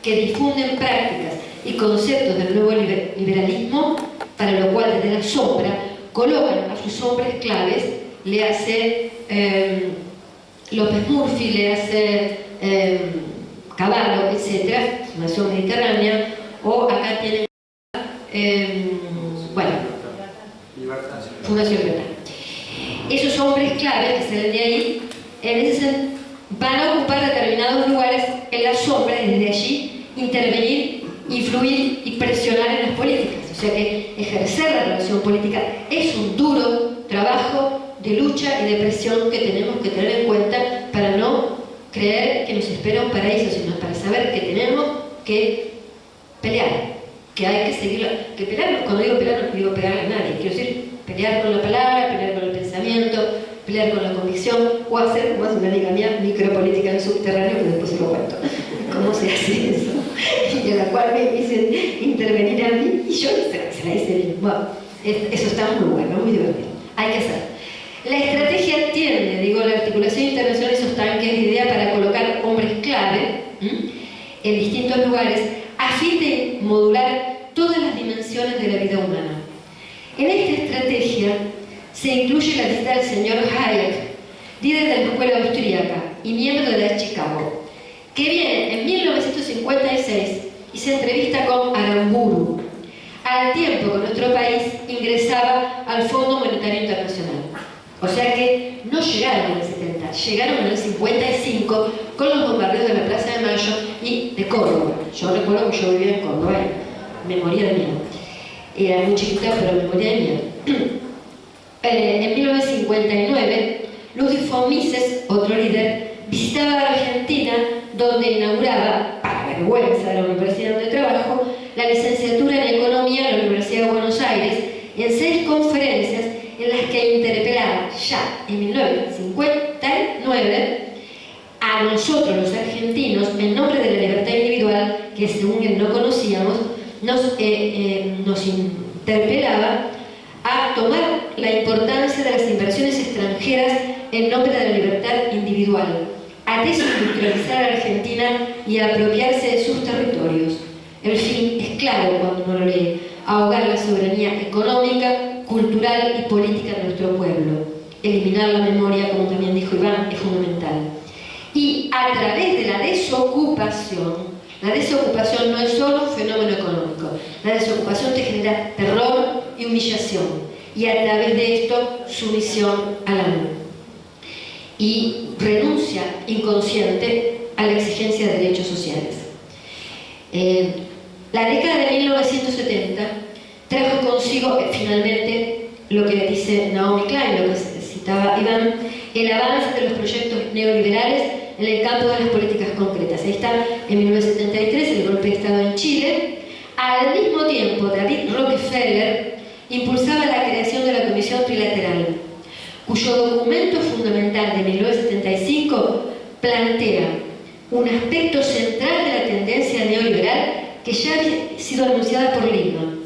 que difunden prácticas y conceptos del nuevo liberalismo, para lo cual desde la sombra colocan a sus hombres claves, le hace López Murphy, le hace Cavallo, etc., Fundación Mediterránea, o acá tienen Fundación Libertad. Esos hombres claves que salen de ahí, van a ocupar determinados lugares en la sombra y desde allí intervenir, influir y presionar en las políticas. O sea que ejercer la relación política es un duro trabajo de lucha y de presión que tenemos que tener en cuenta para no creer que nos espera un paraíso, sino para saber que tenemos que pelear, que hay que seguir, que pelear. Cuando digo pelear no digo pegarle a nadie, quiero decir pelear con la palabra, pelear con el pensamiento, pelear con la convicción, o hacer, como hace una amiga mía, micropolítica en el subterráneo, que después se lo cuento cómo se hace eso, y a la cual me dicen intervenir a mí, y yo se la hice bien. Bueno, eso está muy bueno, muy divertido, hay que hacer. La estrategia tiende, digo, la articulación internacional de esos tanques de idea para colocar hombres clave en distintos lugares a fin de modular todas las dimensiones de la vida humana. En esta estrategia se incluye la visita del señor Hayek, líder de la escuela austríaca y miembro de la de Chicago, que viene en 1956 y se entrevista con Aramburu, al tiempo que nuestro país ingresaba al Fondo Monetario Internacional. O sea que no llegaron en el 70, llegaron en el 55 con los bombardeos de la Plaza de Mayo y de Córdoba. Yo recuerdo que yo vivía en Córdoba y me moría de miedo. Era muy chiquita, pero me moría de miedo. En 1959, Ludwig von Mises, otro líder, visitaba Argentina, donde inauguraba, para vergüenza de la Universidad donde trabajo, la licenciatura en Economía en la Universidad de Buenos Aires, en 6 conferencias en las que interpelaba ya en 1959 a nosotros los argentinos, en nombre de la libertad individual, que según él no conocíamos, nos interpelaba a tomar la importancia de las inversiones extranjeras en nombre de la libertad individual, a desindustrializar a Argentina y a apropiarse de sus territorios. El fin es claro cuando uno lo lee: ahogar la soberanía económica, cultural y política de nuestro pueblo. Eliminar la memoria, como también dijo Iván, es fundamental. Y a través de la desocupación no es solo un fenómeno económico, la desocupación te genera terror y humillación, y a través de esto sumisión al amo. Y renuncia inconsciente a la exigencia de derechos sociales. La década de 1970 trajo consigo finalmente lo que dice Naomi Klein, lo que citaba Iván, el avance de los proyectos neoliberales en el campo de las políticas concretas. Ahí está, en 1973, el golpe de Estado en Chile. Al mismo tiempo, David Rockefeller impulsaba la creación de la Comisión Trilateral, cuyo documento fundamental de 1975 plantea un aspecto central de la tendencia neoliberal que ya había sido anunciada por Lindman: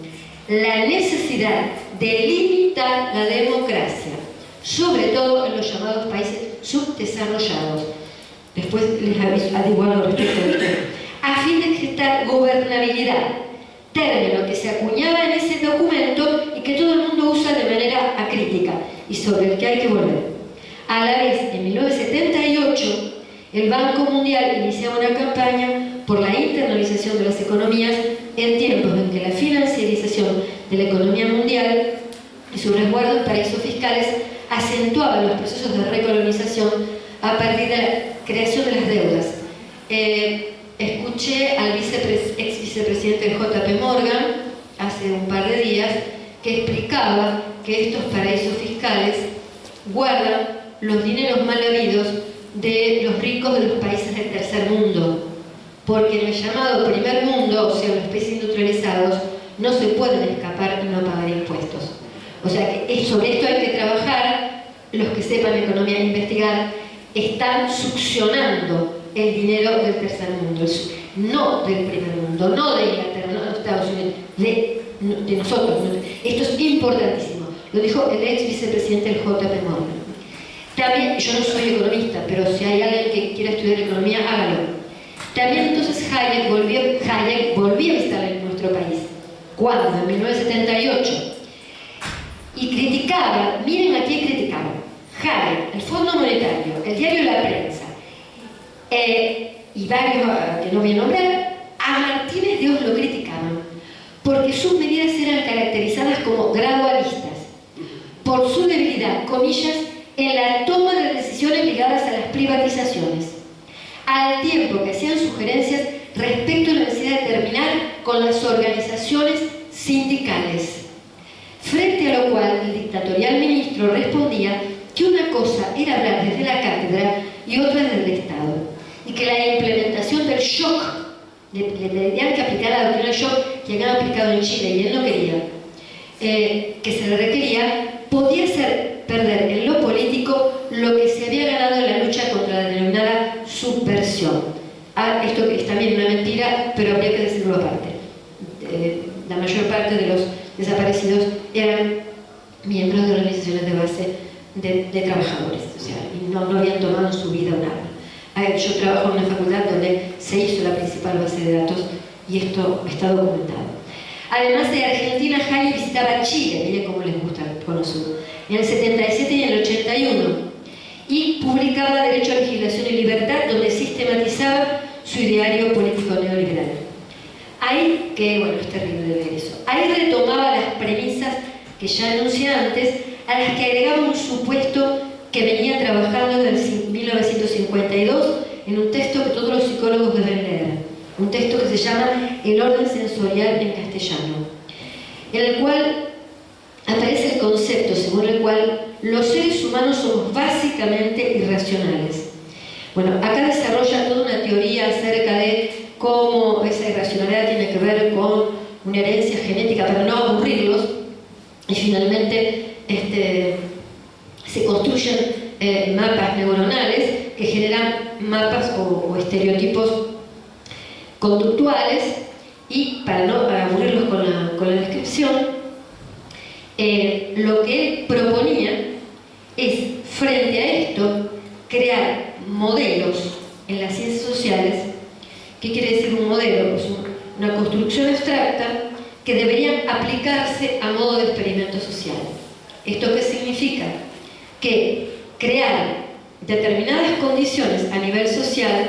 la necesidad de limitar la democracia, sobre todo en los llamados países subdesarrollados. Después les averiguo algo respecto a esto. A fin de gestar gobernabilidad, término que se acuñaba en ese documento y que todo el mundo usa de manera acrítica y sobre el que hay que volver. A la vez, en 1978, el Banco Mundial iniciaba una campaña por la internalización de las economías en tiempos en que la financiarización de la economía mundial y su resguardo en paraísos fiscales acentuaban los procesos de recolonización a partir de la creación de las deudas. Escuché al ex vicepresidente de JP Morgan hace un par de días que explicaba que estos paraísos fiscales guardan los dineros mal habidos de los ricos de los países del tercer mundo, porque en el llamado primer mundo, o sea, los países industrializados, no se pueden escapar y no pagar impuestos. O sea que sobre esto hay que trabajar. Los que sepan economía e investigar están succionando el dinero del tercer mundo, no del primer mundo, no de Inglaterra, no de Estados Unidos, de nosotros. Esto es importantísimo. Lo dijo el ex vicepresidente del JP Morgan. También, yo no soy economista, pero si hay alguien que quiera estudiar economía, hágalo. También entonces Hayek volvió a instalar en nuestro país. ¿Cuándo? En 1978. Y criticaba, miren a quién criticaba. Hayek, el Fondo Monetario, el diario La Prensa, y varios que no voy a nombrar, a Martínez Dios lo criticaban, porque sus medidas eran caracterizadas como gradualistas, por su debilidad, comillas, en la toma de decisiones ligadas a las privatizaciones, al tiempo que hacían sugerencias respecto a la necesidad de terminar con las organizaciones sindicales. Frente a lo cual el dictatorial ministro respondía que una cosa era hablar desde la cátedra y otra desde el Estado, y que la implementación del shock, le tendrían que aplicar la doctrina del shock que habían aplicado en Chile y él no quería, que se le requería, podía ser perder en lo político lo que se había ganado en la lucha contra la denominada subversión. Esto es también una mentira, pero habría que decirlo aparte. La mayor parte de los desaparecidos eran miembros de organizaciones de base de trabajadores, o sea, y no habían tomado en su vida un arma. Yo trabajo en una facultad donde se hizo la principal base de datos y esto está documentado. Además de Argentina, Hayek visitaba Chile, miren cómo les gusta el Cono Sur, en el 77 y en el 81, y publicaba Derecho a Legislación y Libertad, donde sistematizaba su ideario político neoliberal. Ahí, que bueno, es terrible de ver eso, ahí retomaba las premisas que ya enuncié antes, a las que agregaba un supuesto que venía trabajando desde 1952 en un texto que todos los psicólogos deben leer, un texto que se llama El orden sensorial en castellano, en el cual aparece el concepto según el cual los seres humanos somos básicamente irracionales. Bueno, acá desarrolla toda una teoría acerca de cómo esa irracionalidad tiene que ver con una herencia genética para no aburrirlos, y finalmente se construyen mapas neuronales que generan mapas o estereotipos conductuales, y para no aburrirlos con la descripción, lo que él proponía es, frente a esto, crear modelos en las ciencias sociales. ¿Qué quiere decir un modelo? Es una construcción abstracta que deberían aplicarse a modo de experimento social. ¿Esto qué significa? Que crear determinadas condiciones a nivel social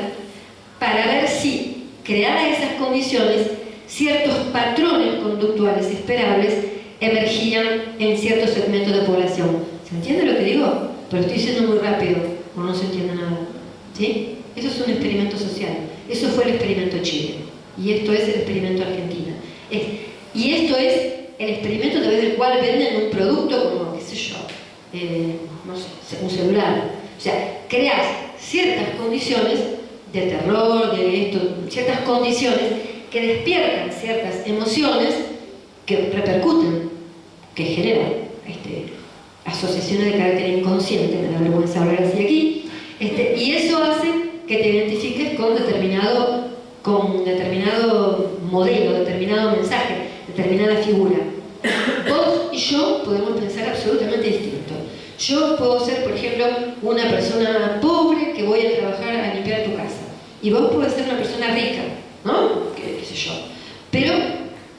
para ver si, creadas esas condiciones, ciertos patrones conductuales esperables emergían en ciertos segmentos de población. ¿Se entiende lo que digo? Pero estoy diciendo muy rápido o no se entiende nada. ¿Sí? Eso es un experimento social. Eso fue el experimento Chile. Y esto es el experimento Argentina. Y esto es el experimento a través del cual venden un producto como, qué sé yo, no sé, un celular. O sea, creas ciertas condiciones de terror, de esto, ciertas condiciones que despiertan ciertas emociones que repercuten, que generan asociaciones de carácter inconsciente, me da vergüenza hablar así aquí, y eso hace que te identifiques con determinado modelo, determinado mensaje, determinada figura. Vos y yo podemos pensar absolutamente distinto. Yo puedo ser, por ejemplo, una persona pobre que voy a trabajar a limpiar tu casa. Y vos podés ser una persona rica, ¿no? ¿Qué sé yo? Pero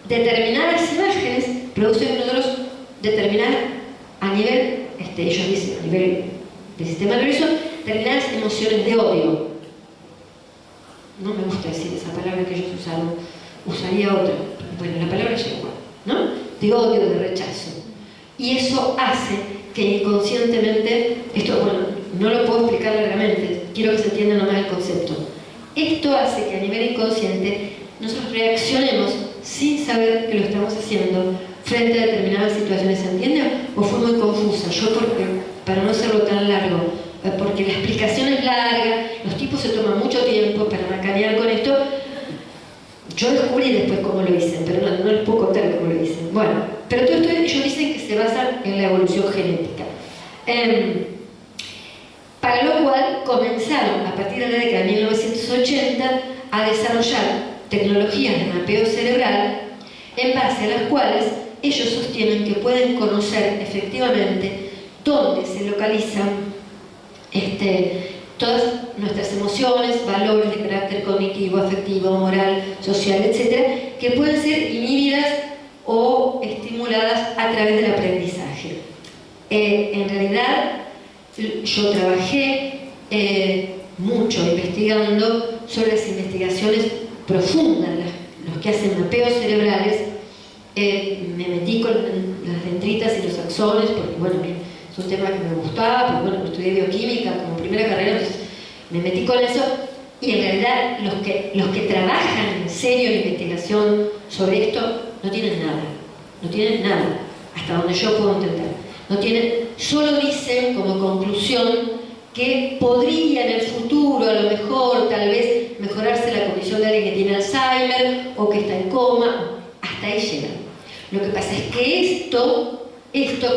determinadas imágenes producen en nosotros determinadas, a nivel, ellos dicen, a nivel del sistema nervioso, determinadas emociones de odio. No me gusta decir esa palabra que ellos usaron, usaría otra. Bueno, la palabra es igual, ¿no? De odio, de rechazo. Y eso hace que inconscientemente, esto, bueno, no lo puedo explicar largamente, quiero que se entienda nomás el concepto. Esto hace que a nivel inconsciente nosotros reaccionemos sin saber que lo estamos haciendo frente a determinadas situaciones. ¿Se entiende? ¿O fue muy confusa? Yo, para no hacerlo tan largo, porque la explicación es larga, los tipos se toman mucho tiempo para macanear con esto. Yo descubrí después cómo lo dicen, pero no les puedo contar cómo lo dicen. Bueno, pero todo esto ellos dicen que se basa en la evolución genética. Para lo cual comenzaron, a partir de la década de 1980, a desarrollar tecnologías de mapeo cerebral en base a las cuales ellos sostienen que pueden conocer efectivamente dónde se localizan todas nuestras emociones, valores de carácter cognitivo, afectivo, moral, social, etc., que pueden ser inhibidas o estimuladas a través del aprendizaje. En realidad, yo trabajé mucho investigando sobre las investigaciones profundas, los que hacen mapeos cerebrales. Me metí con las dendritas y los axones, porque bueno, es un tema que me gustaba, porque bueno, estudié bioquímica como primera carrera, entonces me metí con eso, y en realidad los que trabajan en serio en investigación sobre esto no tienen nada, hasta donde yo puedo entender. Solo dicen como conclusión que podría en el futuro, a lo mejor, tal vez, mejorarse la condición de alguien que tiene Alzheimer o que está en coma, hasta ahí llegan. Lo que pasa es que esto,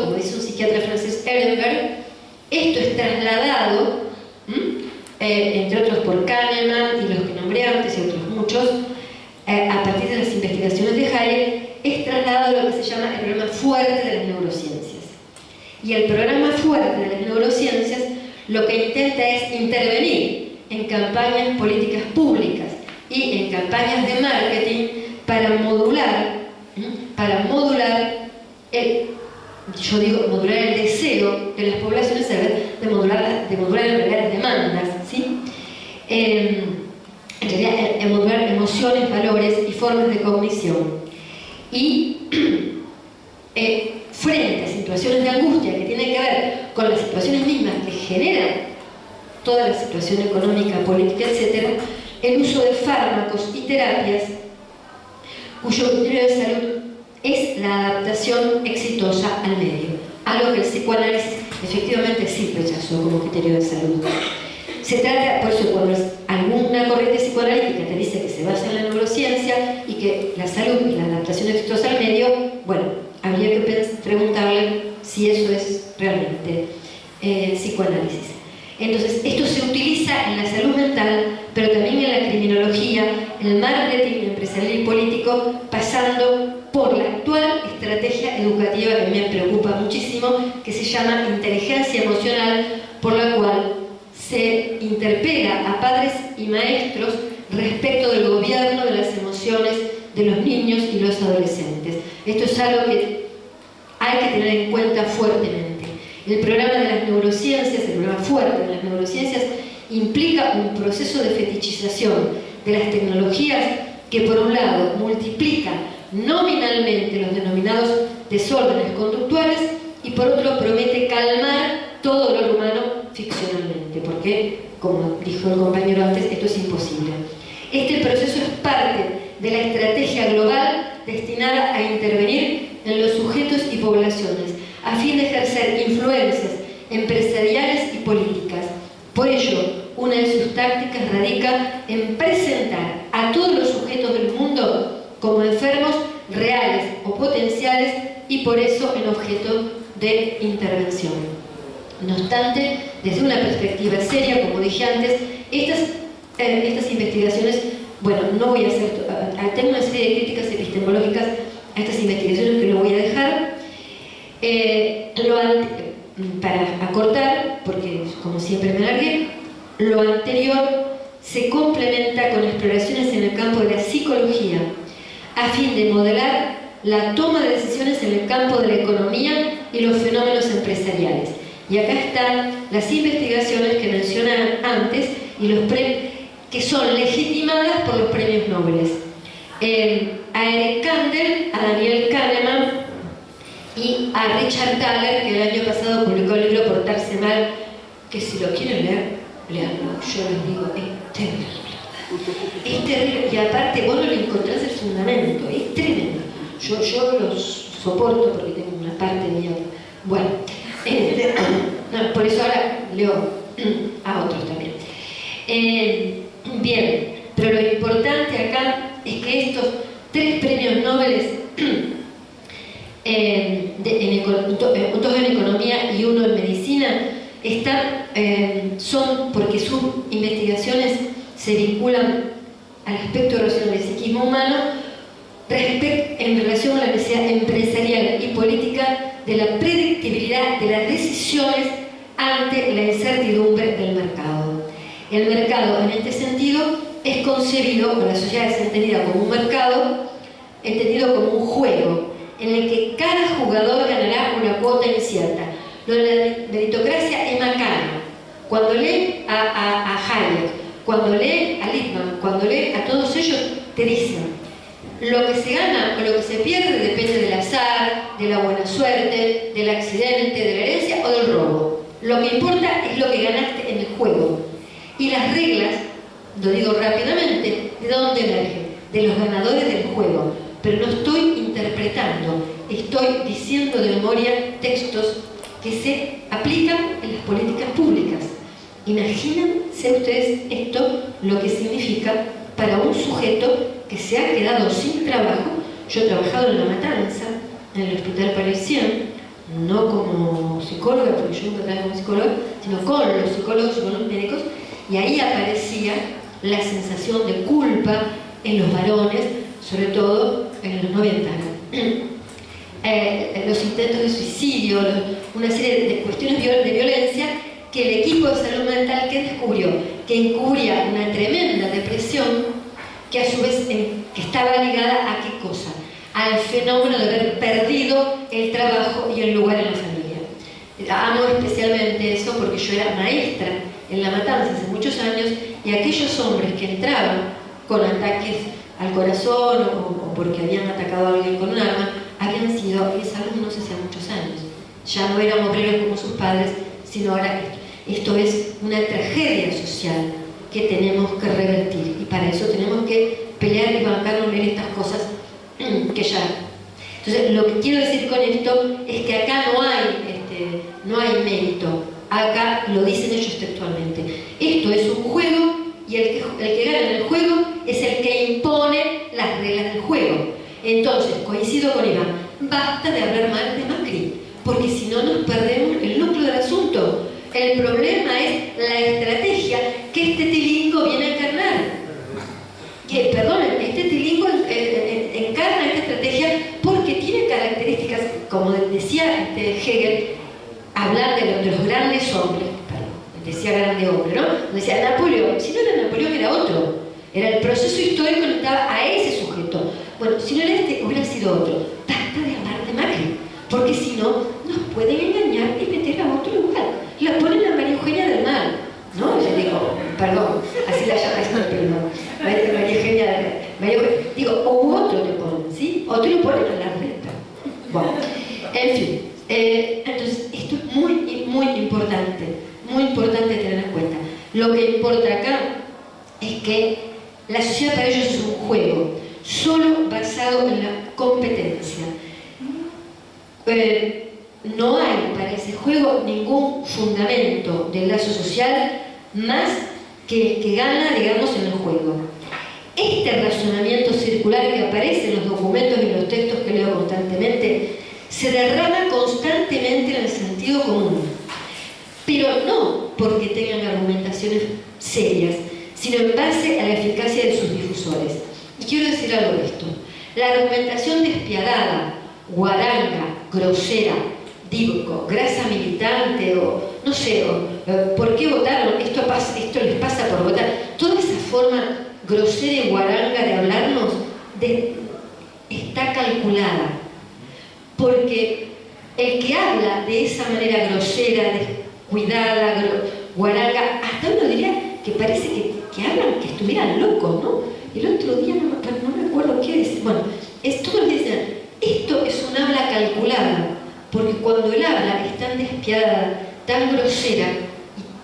como dice un psiquiatra francés, Ehrenberg, esto es trasladado, entre otros por Kahneman y los que nombré antes y otros muchos, a partir de las investigaciones de Hayek, es trasladado a lo que se llama el programa fuerte de las neurociencias. Y el programa fuerte de las neurociencias lo que intenta es intervenir en campañas políticas públicas y en campañas de marketing para modular modular el deseo de las poblaciones de modular en realidad las demandas, ¿sí? En realidad, modular emociones, valores y formas de cognición. Y frente a situaciones de angustia que tienen que ver con las situaciones mismas que generan toda la situación económica, política, etc., el uso de fármacos y terapias cuyo criterio de salud es la adaptación exitosa al medio, algo que el psicoanálisis efectivamente sí rechazó como criterio de salud. Se trata, por eso, cuando alguna corriente psicoanalítica te dice que se basa en la neurociencia y que la salud y la adaptación exitosa al medio, bueno, habría que preguntarle si eso es realmente psicoanálisis. Entonces, esto se utiliza en la salud mental, pero también en la criminología, en el marketing empresarial y político, pasando por la actual estrategia educativa que me preocupa muchísimo, que se llama inteligencia emocional, por la cual se interpela a padres y maestros respecto del gobierno de las emociones de los niños y los adolescentes. Esto es algo que hay que tener en cuenta fuertemente. El programa de las neurociencias, el programa fuerte de las neurociencias, implica un proceso de fetichización de las tecnologías que, por un lado, multiplica nominalmente los denominados desórdenes conductuales y, por otro, promete calmar todo dolor humano ficcionalmente, porque, como dijo el compañero antes, esto es imposible. Este proceso es parte de la estrategia global destinada a intervenir en los sujetos y poblaciones a fin de ejercer influencias empresariales y políticas. Por ello, una de sus tácticas radica en presentar a todos los sujetos del mundo como enfermos reales o potenciales y por eso en objeto de intervención. No obstante, desde una perspectiva seria, como dije antes, estas investigaciones, bueno, no voy a hacer, tengo una serie de críticas epistemológicas a estas investigaciones que lo voy a dejar. Para acortar, porque como siempre me alargué, lo anterior se complementa con exploraciones en el campo de la psicología a fin de modelar la toma de decisiones en el campo de la economía y los fenómenos empresariales. Y acá están las investigaciones que mencioné antes y los que son legitimadas por los premios Nobel. A Eric Kandel, a Daniel Kahneman y a Richard Thaler, que el año pasado publicó el libro Portarse Mal, que si lo quieren leer, leanlo. Yo les digo, es terrible. Es terrible, y aparte vos no le encontrás el fundamento, es tremendo. Yo los soporto porque tengo una parte mía. Bueno, no, por eso ahora leo a otros también. Bien, pero lo importante acá es que estos 3 premios Nobel, dos en economía y uno en medicina, son porque sus investigaciones se vinculan al aspecto racional del psiquismo humano, en relación a la necesidad empresarial y política de la predictibilidad de las decisiones ante la incertidumbre del mercado. El mercado, en este sentido, es concebido, o la sociedad es entendida como un mercado, entendido como un juego, en el que cada jugador ganará una cuota incierta. Lo de la meritocracia es macana. Cuando lee a Hayek, cuando lee a Lippmann, cuando lee a todos ellos, te dicen: lo que se gana o lo que se pierde depende del azar, de la buena suerte, del accidente, de la herencia o del robo. Lo que importa es lo que ganaste en el juego. Y las reglas, lo digo rápidamente, ¿de dónde emergen? De los ganadores del juego. Pero no estoy interpretando, estoy diciendo de memoria textos que se aplican en las políticas públicas. Imagínense ustedes esto, lo que significa para un sujeto que se ha quedado sin trabajo. Yo he trabajado en La Matanza, en el Hospital Parisien, no como psicóloga, porque yo nunca trabajé como psicóloga, sino con los psicólogos y con los médicos, y ahí aparecía la sensación de culpa en los varones, sobre todo en los 90. Los intentos de suicidio, una serie de cuestiones de violencia que el equipo de salud mental que descubrió, que encubría una tremenda depresión, que a su vez que estaba ligada a qué cosa, al fenómeno de haber perdido el trabajo y el lugar en la familia. Amo especialmente eso porque yo era maestra en La Matanza hace muchos años, y aquellos hombres que entraban con ataques al corazón o porque habían atacado a alguien con un arma, habían sido mis alumnos hace muchos años. Ya no eran obreros como sus padres, sino ahora esto es una tragedia social que tenemos que revertir, y para eso tenemos que pelear y bancarnos en estas cosas que ya. Entonces, lo que quiero decir con esto es que acá no hay mérito. Acá lo dicen ellos textualmente. Esto es un juego, y el que gana en el juego es el que impone las reglas del juego. Entonces, coincido con Iván, basta de hablar mal de Macri, porque si no nos perdemos el núcleo del asunto. El problema es la estrategia que este tilingo viene a encarnar. Perdonen, este tilingo encarna esta estrategia porque tiene características, como decía Hegel, hablar de los grandes hombres, decía grande hombre, ¿no? Decía Napoleón, si no era Napoleón era otro, era el proceso histórico que estaba a ese sujeto. Bueno, si no era este, hubiera sido otro. Basta de hablar de Macri, porque si no, nos pueden engañar y meter a otro lugar. La ponen a María Eugenia del Mar, ¿no? Yo digo, perdón, así la llama esta prima. María Eugenia del Mar. Digo, o otro le ponen, ¿sí? Otro le ponen a la reta. Bueno, en fin. Entonces, esto es muy importante tener en cuenta. Lo que importa acá es que la sociedad para ellos es un juego, solo basado en la competencia. No hay para ese juego ningún fundamento del lazo social más que el que gana, digamos, en el juego. Este razonamiento circular que aparece en los documentos y en los textos que leo constantemente se derrama constantemente en el sentido común, pero no porque tengan argumentaciones serias, sino en base a la eficacia de sus difusores. Y quiero decir algo de esto. La argumentación despiadada, guaranga, grosera, digo, grasa militante, o no sé, ¿por qué votaron? Esto les pasa por votar. Toda esa forma grosera y guaranga de hablarnos está calculada, porque el que habla de esa manera grosera, descuidada, guaranga, hasta uno diría que parece que hablan que estuvieran locos, ¿no? El otro día no me acuerdo qué decía. Bueno, todos les dicen, esto es un habla calculada, porque cuando el habla es tan despiadada, tan grosera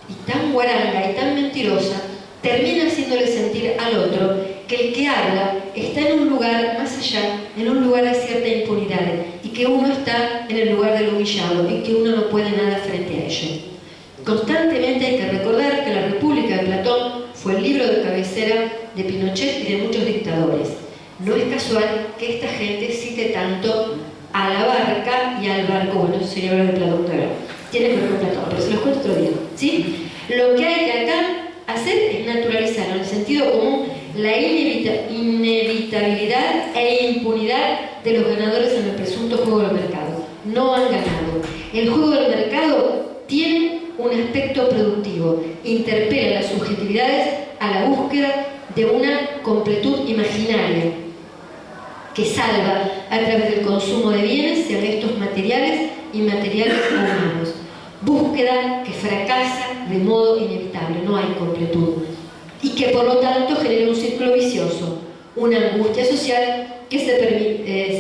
y tan guaranga y tan mentirosa, termina haciéndole sentir al otro que el que habla está en un lugar más allá, en un lugar de cierta impunidad, y que uno está en el lugar del humillado y que uno no puede nada frente a ello. Constantemente hay que recordar que La República de Platón fue el libro de cabecera de Pinochet y de muchos dictadores. No es casual que esta gente cite tanto a la barca y al barco. Bueno, eso sería hablar de Platón, pero tiene que ver con Platón, pero se los cuento otro día, ¿sí? Lo que hay que acá hacer es naturalizar en el sentido común la inevitabilidad e impunidad de los ganadores en el presunto juego del mercado. No han ganado. El juego del mercado tiene un aspecto productivo, interpela las subjetividades a la búsqueda de una completud imaginaria que salva a través del consumo de bienes, sean estos materiales, inmateriales o humanos. Búsqueda que fracasa de modo inevitable, no hay completud, y que por lo tanto genera un círculo vicioso, una angustia social que se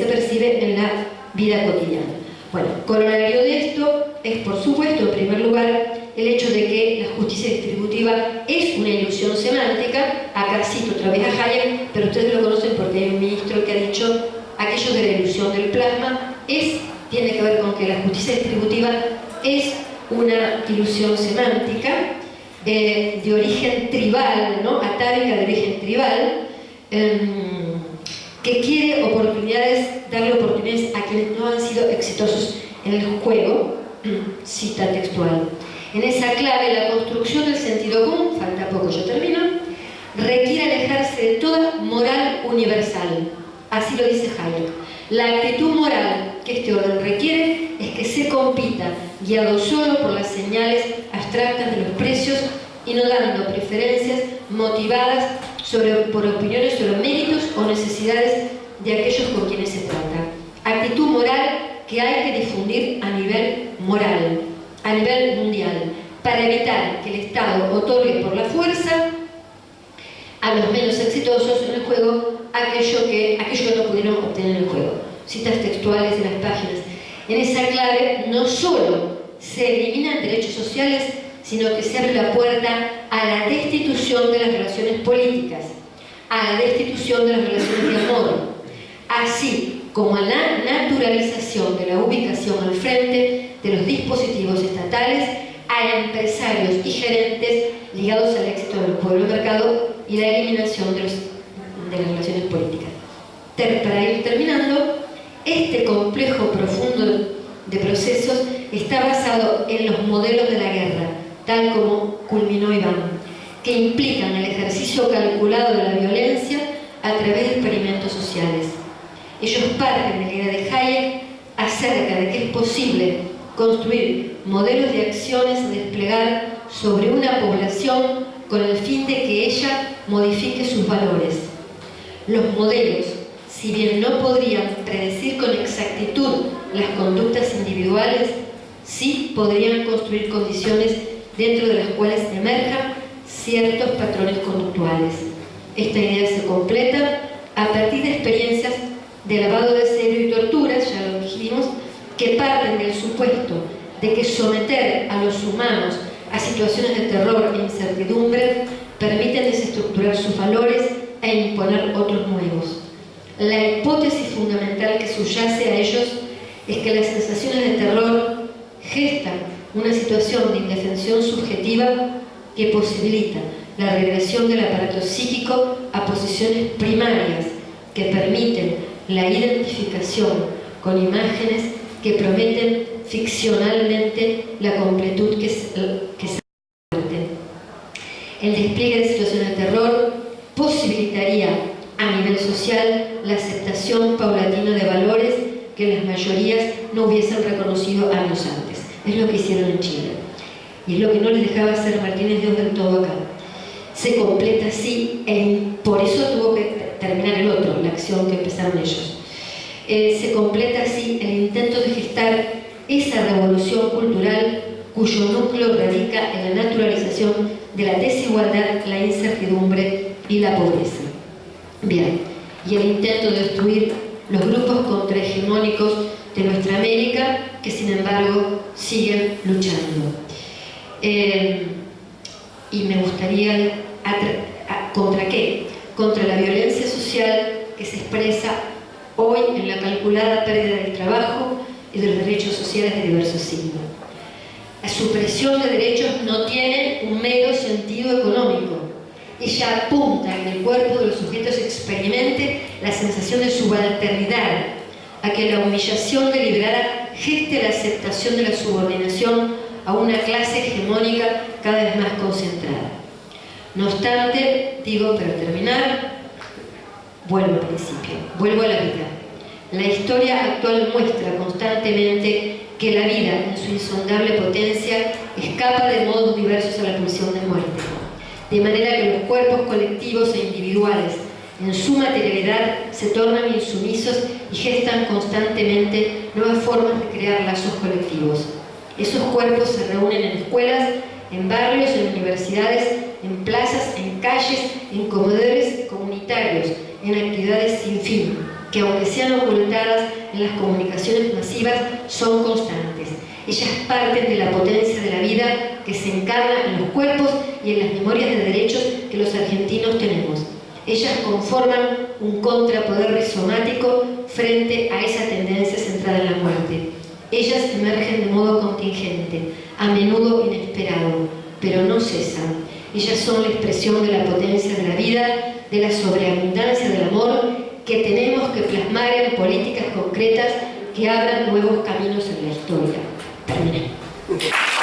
percibe en la vida cotidiana. Bueno, corolario de esto es, por supuesto, en primer lugar, el hecho de que la justicia distributiva es una ilusión semántica. Acá cito otra vez a Hayek, pero ustedes lo conocen porque hay un ministro que ha dicho aquello de la ilusión del plasma tiene que ver con que la justicia distributiva es una ilusión semántica de origen tribal, ¿no? Atávica de origen tribal, que quiere darle oportunidades a quienes no han sido exitosos en el juego, cita textual. En esa clave, la construcción del sentido común, falta poco, yo termino, requiere alejarse de toda moral universal. Así lo dice Hayek. La actitud moral que este orden requiere es que se compita, guiado solo por las señales abstractas de los precios y no dando preferencias motivadas por opiniones sobre méritos o necesidades de aquellos con quienes se trata. Actitud moral que hay que difundir a nivel moral, a nivel mundial, para evitar que el Estado otorgue por la fuerza a los menos exitosos en el juego aquello que no pudieron obtener en el juego. Citas textuales de las páginas. En esa clave no solo se eliminan derechos sociales, sino que se abre la puerta a la destitución de las relaciones políticas, a la destitución de las relaciones de amor, así como a la naturalización de la ubicación al frente de los dispositivos estatales a empresarios y gerentes ligados al éxito del juego del mercado y la eliminación de las relaciones políticas. Para ir terminando, este complejo profundo de procesos está basado en los modelos de la guerra, tal como culminó Iván, que implican el ejercicio calculado de la violencia a través de experimentos sociales. Ellos parten de la idea de Hayek acerca de que es posible construir modelos de acciones a desplegar sobre una población con el fin de que ella modifique sus valores. Los modelos, si bien no podrían predecir con exactitud las conductas individuales, sí podrían construir condiciones dentro de las cuales emerjan ciertos patrones conductuales. Esta idea se completa a partir de experiencias de lavado de cerebro y torturas, ya lo dijimos, que parten del supuesto de que someter a los humanos a situaciones de terror e incertidumbre permiten desestructurar sus valores e imponer otros nuevos. La hipótesis fundamental que subyace a ellos es que las sensaciones de terror gestan una situación de indefensión subjetiva que posibilita la regresión del aparato psíquico a posiciones primarias que permiten la identificación con imágenes que prometen ficcionalmente la completud que se muerte. El despliegue de situaciones de terror posibilitaría a nivel social la aceptación paulatina de valores que las mayorías no hubiesen reconocido años antes. Es lo que hicieron en Chile. Y es lo que no les dejaba hacer Martínez Dios del todo acá. Se completa así, por eso tuvo que terminar el otro, la acción que empezaron ellos. Se completa así el intento de gestar esa revolución cultural cuyo núcleo radica en la naturalización de la desigualdad, la incertidumbre y la pobreza. Bien, y el intento de destruir los grupos contrahegemónicos de nuestra América, que sin embargo siguen luchando. Y me gustaría, ¿contra qué? Contra la violencia social que se expresa hoy en la calculada pérdida del trabajo y de los derechos sociales de diversos signos. La supresión de derechos no tiene un mero sentido económico. Ella apunta en el cuerpo de los sujetos experimente la sensación de subalternidad, a que la humillación deliberada geste la aceptación de la subordinación a una clase hegemónica cada vez más concentrada. No obstante, digo para terminar, Vuelvo al principio, vuelvo a la vida. La historia actual muestra constantemente que la vida, en su insondable potencia, escapa de modos diversos a la pulsión de muerte. De manera que los cuerpos colectivos e individuales, en su materialidad, se tornan insumisos y gestan constantemente nuevas formas de crear lazos colectivos. Esos cuerpos se reúnen en escuelas, en barrios, en universidades, en plazas, en calles, en comedores comunitarios, en actividades sin fin, que aunque sean ocultadas en las comunicaciones masivas, son constantes. Ellas parten de la potencia de la vida que se encarna en los cuerpos y en las memorias de derechos que los argentinos tenemos. Ellas conforman un contrapoder rizomático frente a esa tendencia centrada en la muerte. Ellas emergen de modo contingente, a menudo inesperado, pero no cesan. Ellas son la expresión de la potencia de la vida, de la sobreabundancia del amor, que tenemos que plasmar en políticas concretas que abran nuevos caminos en la historia. Terminé.